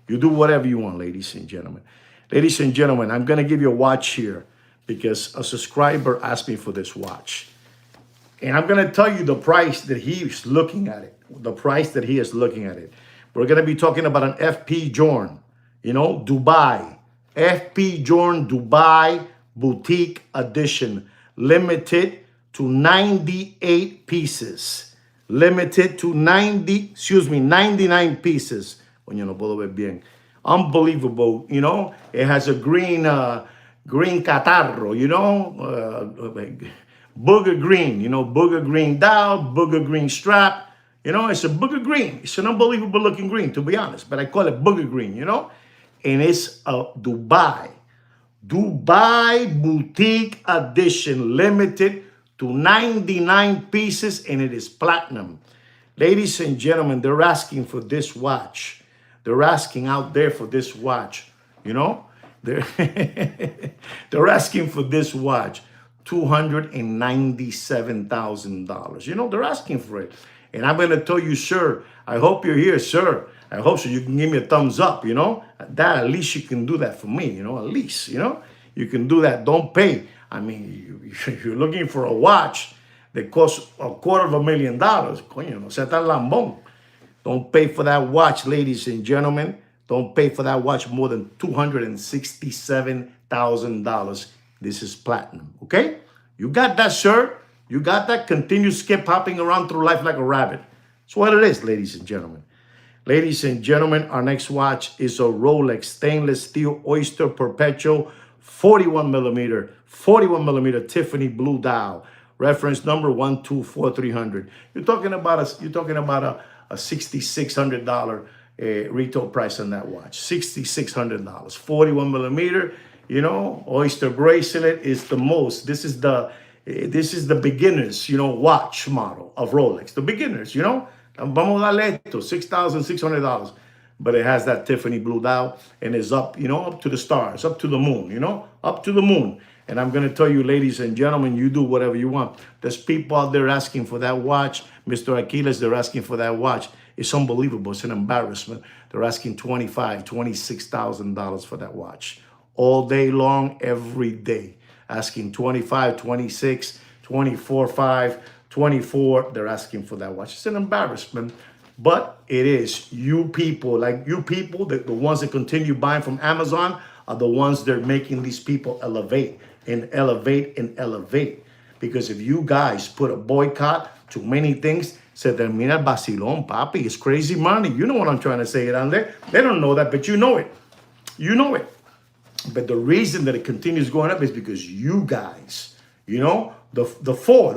You do whatever you want, ladies and gentlemen. Ladies and gentlemen, I'm going to give you a watch here because a subscriber asked me for this watch. And I'm going to tell you the price that he's looking at it. The price that he is looking at it. We're going to be talking about an FP Journe. Dubai. FP Journe Dubai Boutique Edition. Limited to 98 pieces. Limited to 99 pieces. Coño, no puedo ver bien. Unbelievable, It has a green catarro, booger green, booger green dial, booger green strap, You know, it's a booger green. It's an unbelievable looking green, to be honest, but I call it booger green, you know? And it's a Dubai Boutique Edition, limited to 99 pieces, and it is platinum. Ladies and gentlemen, they're asking for this watch. They're asking out there for this watch, you know? They're, they're asking for this watch, $297,000. You know, they're asking for it. And I'm going to tell you, sir, I hope you're here, sir. I hope so you can give me a thumbs up, you know. That, at least you can do that for me, you know, at least, you know. You can do that. Don't pay. I mean, you're looking for a watch that costs $250,000. Coño, no sea tan lambón. Don't pay for that watch, ladies and gentlemen. Don't pay for that watch more than $267,000. This is platinum, okay? You got that, sir? You got that? Continue skip hopping around through life like a rabbit. That's what it is, ladies and gentlemen. Ladies and gentlemen, our next watch is a Rolex stainless steel Oyster Perpetual 41 millimeter Tiffany blue dial. Reference number 124300. You're talking about a $6,600 retail price on that watch. $6,600. 41 millimeter. You know, Oyster bracelet is the most. This is the beginners, you know, watch model of Rolex. The beginners, you know. Vamos a darle esto, $6,600. But it has that Tiffany blue dial and is up, you know, up to the stars, up to the moon, you know, up to the moon. And I'm going to tell you, ladies and gentlemen, you do whatever you want. There's people out there asking for that watch. Mr. Aquiles, they're asking for that watch. It's unbelievable. It's an embarrassment. They're asking $25,000, $26,000 for that watch. All day long, every day. Asking 25, 26, 24, 5, 24. They're asking for that watch. It's an embarrassment. But it is. You people, like you people, the ones that continue buying from Amazon are the ones that are making these people elevate and elevate and elevate. Because if you guys put a boycott to many things, se termina el vacilón, papi. It's crazy money. You know what I'm trying to say, Grande. They don't know that, but you know it. You know it. But the reason that it continues going up is because you guys, you know, the few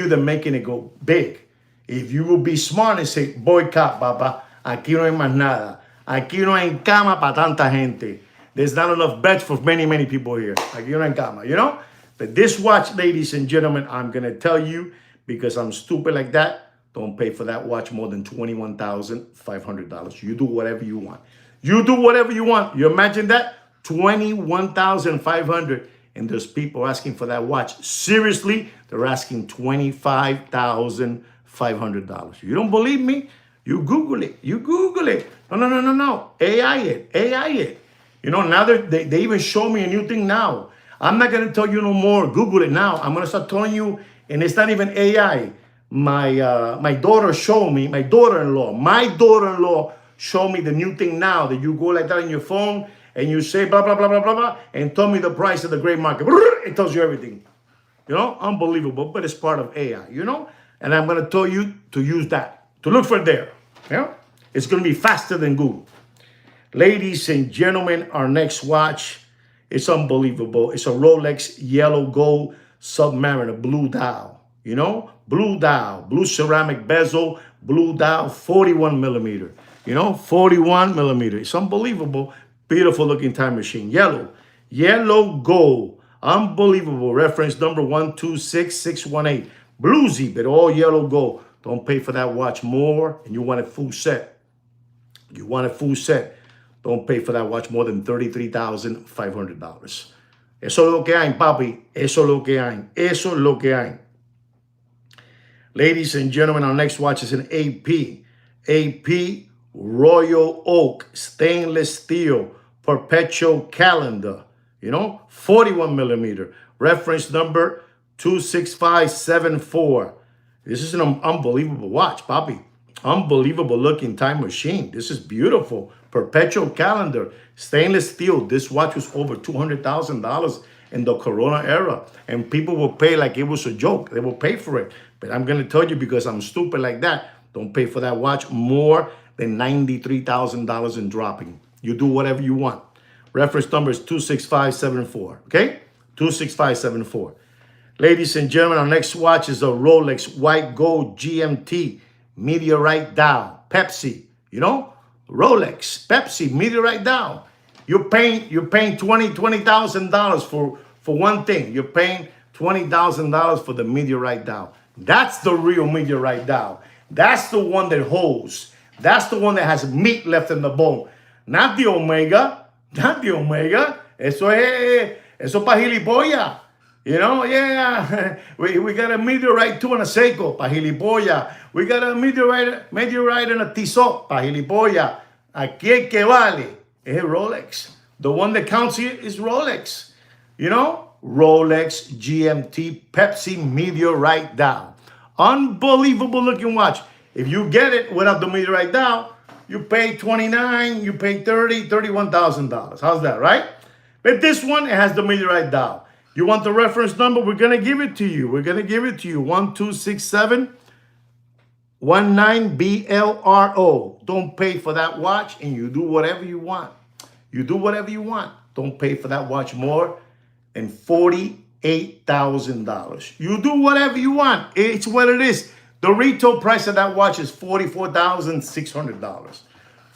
that making it go big. If you will be smart and say, boycott, papa, aquí no hay más nada. Aquí no hay cama para tanta gente. There's not enough beds for many, many people here. Aquí no hay cama, you know? But this watch, ladies and gentlemen, I'm going to tell you, because I'm stupid like that, don't pay for that watch more than $21,500. You do whatever you want. You do whatever you want. You imagine that? $21,500. And there's people asking for that watch. Seriously, they're asking $25,500. You don't believe me? You Google it. You Google it. No. AI it. You know, now they even show me a new thing now. I'm not going to tell you no more. Google it now. I'm going to start telling you, and it's not even AI. My daughter showed me, my daughter-in-law showed me the new thing now that you go like that on your phone and you say blah, blah, blah, blah, blah, blah, and tell me the price of the gray market. It tells you everything. You know, unbelievable, but it's part of AI, you know? And I'm going to tell you to use that, to look for there. Yeah? It's going to be faster than Google. Ladies and gentlemen, our next watch is unbelievable. It's a Rolex yellow gold Submariner blue dial, you know? Blue dial, blue ceramic bezel, blue dial, 41 millimeter, you know? 41 millimeter. It's unbelievable. Beautiful looking time machine. Yellow gold. Unbelievable. Reference number 126618. Bluesy, but all yellow gold. Don't pay for that watch more, and you want a full set. Don't pay for that watch more than $33,500. Eso es lo que hay, papi. Eso es lo que hay. Eso es lo que hay. Ladies and gentlemen, our next watch is an AP. AP Royal Oak Stainless Steel Perpetual Calendar. You know, 41 millimeter. Reference number 26574. This is an unbelievable watch, papi. Unbelievable looking time machine. This is beautiful. Perpetual calendar. Stainless steel. This watch was over $200,000 in the Corona era. And people will pay like it was a joke. They will pay for it. But I'm going to tell you, because I'm stupid like that, don't pay for that watch more than $93,000 in dropping. You do whatever you want. Reference number is 26574. Okay? 26574. Ladies and gentlemen, our next watch is a Rolex white gold GMT Meteorite Dow. Pepsi, you know, Rolex, Pepsi, Meteorite Dow. You're paying $20,000 for one thing. You're paying $20,000 for the Meteorite Dow. That's the real Meteorite Dow. That's the one that holds. That's the one that has meat left in the bone. Not the Omega. Not the Omega. Eso pa gilipollas. You know, yeah, we got a meteorite too in a Seiko, pa gilipollas. We got a meteorite in a Tizok, pa gilipollas. Aquí el que vale es Rolex. The one that counts here is Rolex. You know, Rolex, GMT, Pepsi, Meteorite Dow. Unbelievable looking watch. If you get it without the Meteorite Dow, you pay $29,000, you pay $30,000, $31,000. How's that, right? But this one, it has the Meteorite Dow. You want the reference number? We're going to give it to you. We're going to give it to you. 126719BLRO. Don't pay for that watch and you do whatever you want. You do whatever you want. Don't pay for that watch more than $48,000. You do whatever you want. It's what it is. The retail price of that watch is $44,600.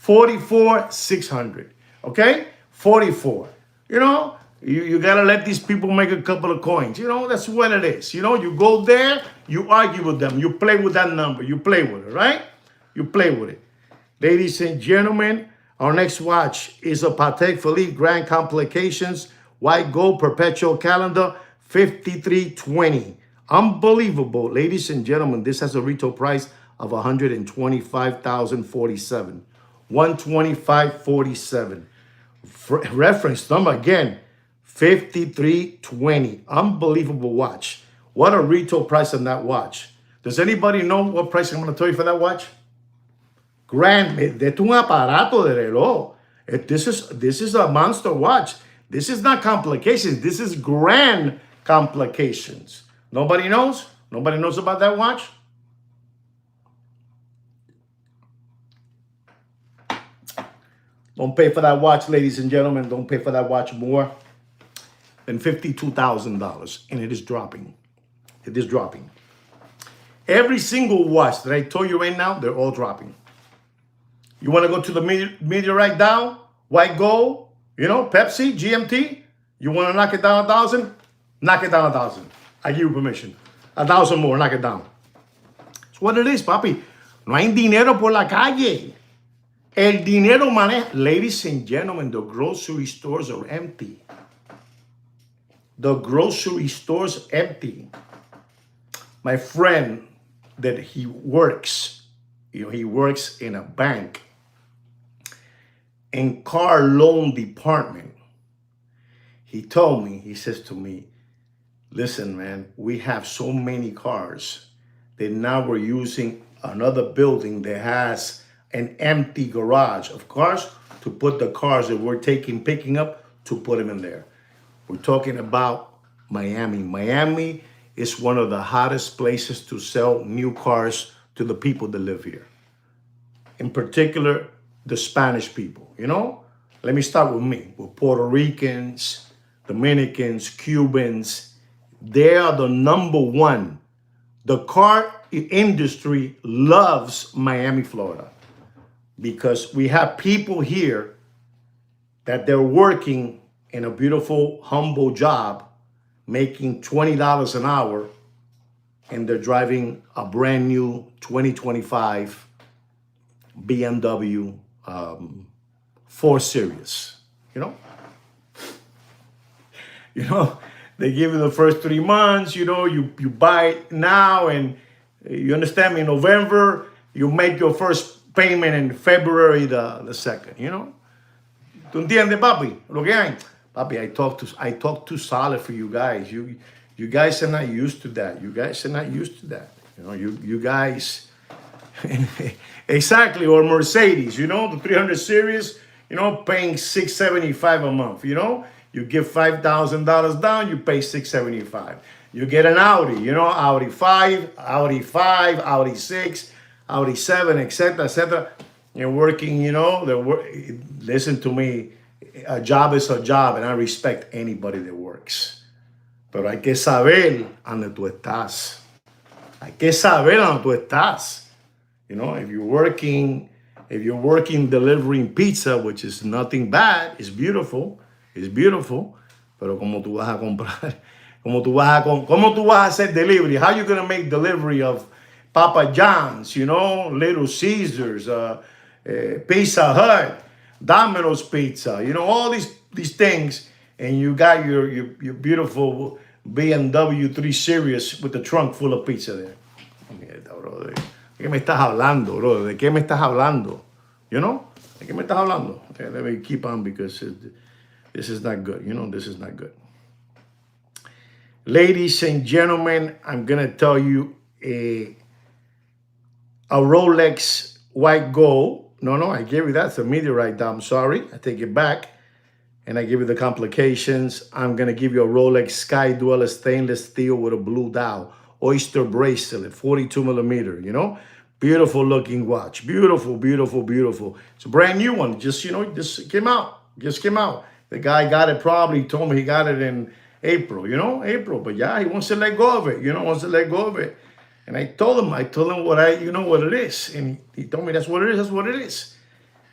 $44,600. Okay? 44. You know? You got to let these people make a couple of coins. You know, that's what it is. You know, you go there, you argue with them. You play with that number. You play with it, right? You play with it. Ladies and gentlemen, our next watch is a Patek Philippe Grand Complications White Gold Perpetual Calendar 5320. Unbelievable. Ladies and gentlemen, this has a retail price of $125,047. $125,47. Reference number again. 5320. Unbelievable watch. What a retail price on that watch. Does anybody know what price I'm going to tell you for that watch? Grand. Esto es un aparato de reloj. This is a monster watch. This is not complications. This is grand complications. Nobody knows? Nobody knows about that watch? Don't pay for that watch, ladies and gentlemen. Don't pay for that watch more than $52,000, and it is dropping. It is dropping. Every single watch that I told you right now, they're all dropping. You want to go to the Meteorite Dow, White Gold, you know, Pepsi, GMT? You want to knock it down 1,000? Knock it down 1,000. I give you permission. 1,000 more, knock it down. It's what it is, papi. No hay dinero por la calle. El dinero maneja. Ladies and gentlemen, the grocery stores are empty. The grocery store's empty. My friend that he works in a bank in car loan department. He told me, he says to me, listen, man, we have so many cars that now we're using another building that has an empty garage of cars to put the cars that we're picking up to put them in there. We're talking about Miami. Miami is one of the hottest places to sell new cars to the people that live here. In particular, the Spanish people, you know? Let me start with me, with Puerto Ricans, Dominicans, Cubans. They are the number one. The car industry loves Miami, Florida, because we have people here that they're working in a beautiful, humble job, making $20 an hour, and they're driving a brand new 2025 BMW 4 Series, you know? You know, they give you the first 3 months, you know, you buy it now, and you understand me, in November, you make your first payment in February the 2nd, you know? ¿Tú entiendes, papi? Lo que hay. Papi, I talk too solid for you guys. You guys are not used to that. You guys are not used to that. You know, you guys, exactly, or Mercedes, you know, the 300 series, you know, paying $675 a month, you know? You give $5,000 down, you pay $675. You get an Audi, you know, Audi 5, Audi 6, Audi 7, etc., etc. You're working, you know, listen to me, a job is a job, and I respect anybody that works. Pero hay que saber dónde tú estás. Hay que saber dónde tú estás. You know, if you're working delivering pizza, which is nothing bad, it's beautiful. Pero como tú vas a comprar, cómo tú vas a hacer delivery? How you gonna make delivery of Papa John's, you know, Little Caesars, Pizza Hut, Domino's Pizza, you know, all these things, and you got your beautiful BMW 3 Series with the trunk full of pizza there. Mierda, brother. ¿De qué me estás hablando, bro? ¿De qué me estás hablando? You know? ¿De qué me estás hablando? Okay, let me keep on because this is not good. You know, this is not good. Ladies and gentlemen, I'm going to tell you a Rolex white gold. No, I gave you that. It's a meteorite. I'm sorry. I take it back. And I give you the complications. I'm going to give you a Rolex Sky Dweller stainless steel with a blue dial. Oyster bracelet, 42 millimeter, you know? Beautiful looking watch. Beautiful, beautiful, beautiful. It's a brand new one. Just came out. Just came out. The guy got it probably, told me he got it in April, you know? April. But yeah, he wants to let go of it, you know? Wants to let go of it. And I told him what it is. And he told me that's what it is. That's what it is.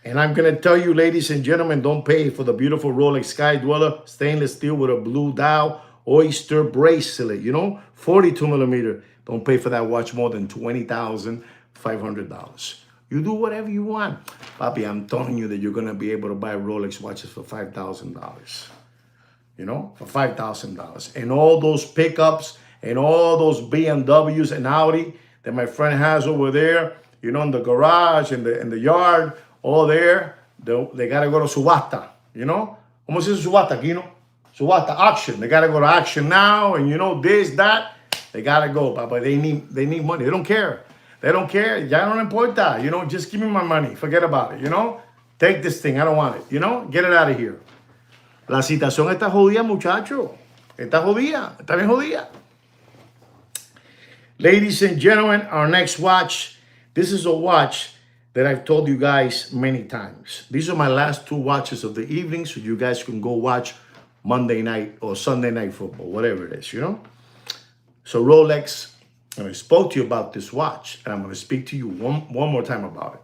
And I'm going to tell you, ladies and gentlemen, don't pay for the beautiful Rolex Sky Dweller stainless steel with a blue dial oyster bracelet, you know, 42 millimeter. Don't pay for that watch more than $20,500. You do whatever you want. Papi, I'm telling you that you're going to be able to buy Rolex watches for $5,000, you know, for $5,000. And all those pickups and all those BMWs and Audi that my friend has over there, you know, in the garage, in the yard, all there, they got to go to subasta, you know? ¿Cómo se dice subasta aquí, no? Subasta, auction. They got to go to auction now, and you know, this, that. They got to go, Papa. They need money. They don't care. They don't care. Ya no importa. You know, just give me my money. Forget about it, you know? Take this thing. I don't want it, you know? Get it out of here. La situación está jodida, muchacho. Está jodida. Está bien jodida. Ladies and gentlemen, our next watch. This is a watch that I've told you guys many times. These are my last two watches of the evening, so you guys can go watch Monday night or Sunday night football, whatever it is, you know? So Rolex, and I spoke to you about this watch, and I'm going to speak to you one more time about it.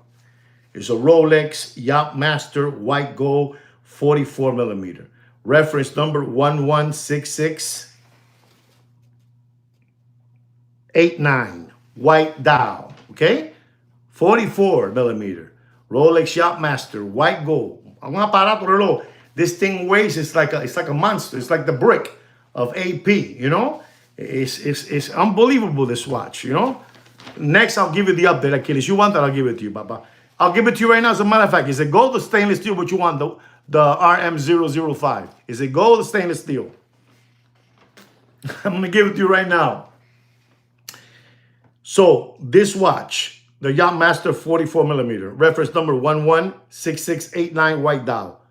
It's a Rolex Yachtmaster white gold 44 millimeter. Reference number 116689. White dial, okay? 44 millimeter. Rolex Yachtmaster, white gold. Un aparato reloj. This thing weighs, it's like a monster. It's like the brick of AP, you know? It's unbelievable, this watch, you know? Next, I'll give you the update, Achilles. You want that, I'll give it to you, Papa. I'll give it to you right now. As a matter of fact, is it gold or stainless steel? What you want, the RM005? Is it gold or stainless steel? I'm going to give it to you right now. So, this watch, the Yachtmaster 44 millimeter, reference number 116689, white dial.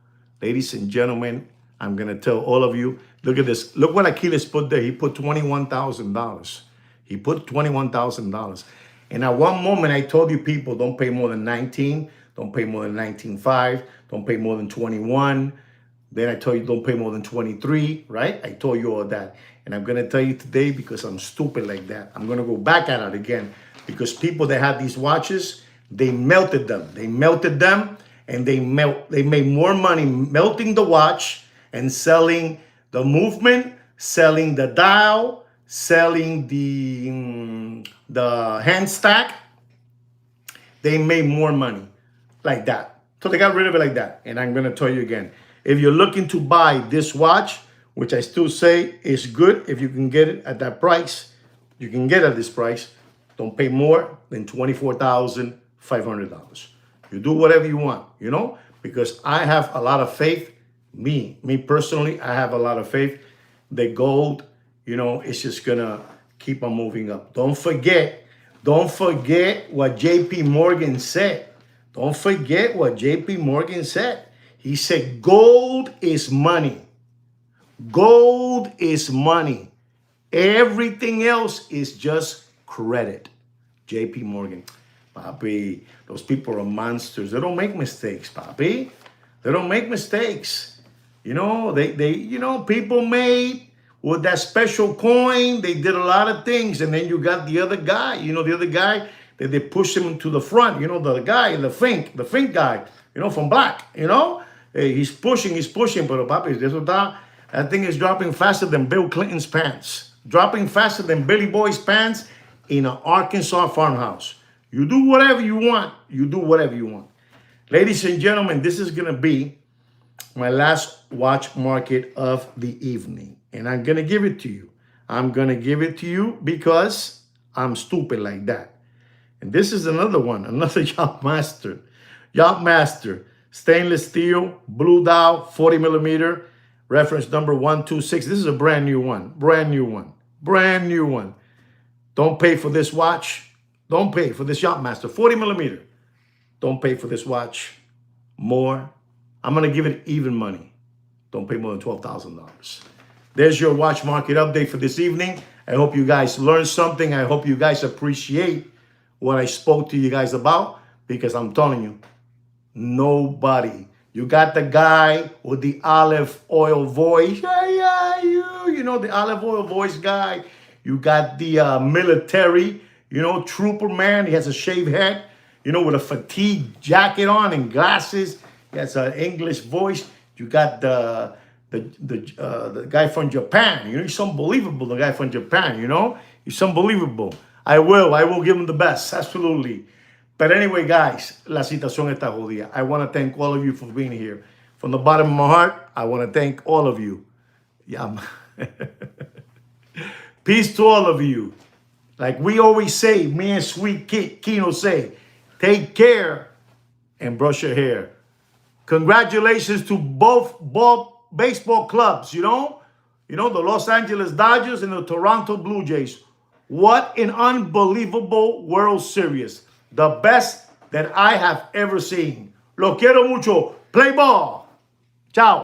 Ladies and gentlemen, I'm going to tell all of you, look at this. Look what Achilles put there. He put $21,000. He put $21,000. And at one moment, I told you people, don't pay more than 19. Don't pay more than 19.5. Don't pay more than 21. Then I told you don't pay more than 23, right? I told you all that. And I'm going to tell you today, because I'm stupid like that, I'm going to go back at it again. Because people that had these watches, they melted them. They melted them, and they made more money melting the watch and selling the movement, selling the dial, selling the hand stack. They made more money like that. So they got rid of it like that. And I'm going to tell you again, if you're looking to buy this watch, which I still say is good, if you can get it at that price, you can get it at this price. Don't pay more than $24,500. You do whatever you want, you know, because I have a lot of faith. Me personally, I have a lot of faith that gold, you know, is just gonna keep on moving up. Don't forget what JP Morgan said. Don't forget what JP Morgan said. He said, gold is money. Gold is money. Everything else is just credit. JP Morgan. Papi, those people are monsters. They don't make mistakes, papi. They don't make mistakes. You know, people made with that special coin, they did a lot of things. And then you got the other guy, the other guy that they push him to the front. You know, the guy, the Fink guy, you know, from Black, you know. He's pushing, but papi, that thing is dropping faster than Bill Clinton's pants. Dropping faster than Billy Boy's pants in an Arkansas farmhouse. You do whatever you want. You do whatever you want. Ladies and gentlemen, this is going to be my last watch market of the evening. And I'm going to give it to you. I'm going to give it to you because I'm stupid like that. And this is another one, another Yacht Master. Yacht Master, stainless steel, blue dial, 40 millimeter, reference number 126. This is a brand new one, brand new one, brand new one. Don't pay for this watch. Don't pay for this Yacht Master, 40 millimeter. Don't pay for this watch more. I'm going to give it even money. Don't pay more than $12,000. There's your watch market update for this evening. I hope you guys learned something. I hope you guys appreciate what I spoke to you guys about, because I'm telling you, nobody. You got the guy with the olive oil voice. You know, the olive oil voice guy. You got the military, you know, trooper man. He has a shaved head, you know, with a fatigue jacket on and glasses. He has an English voice. You got the guy from Japan. You know, he's unbelievable, the guy from Japan, you know. He's unbelievable. I will give him the best, absolutely. But anyway, guys, la situación está jodida. I want to thank all of you for being here. From the bottom of my heart, I want to thank all of you. Yeah. Peace to all of you. Like we always say, me and Sweet Kino say, take care and brush your hair. Congratulations to both baseball clubs, you know, the Los Angeles Dodgers and the Toronto Blue Jays. What an unbelievable World Series. The best that I have ever seen. Lo quiero mucho. Play ball. Ciao.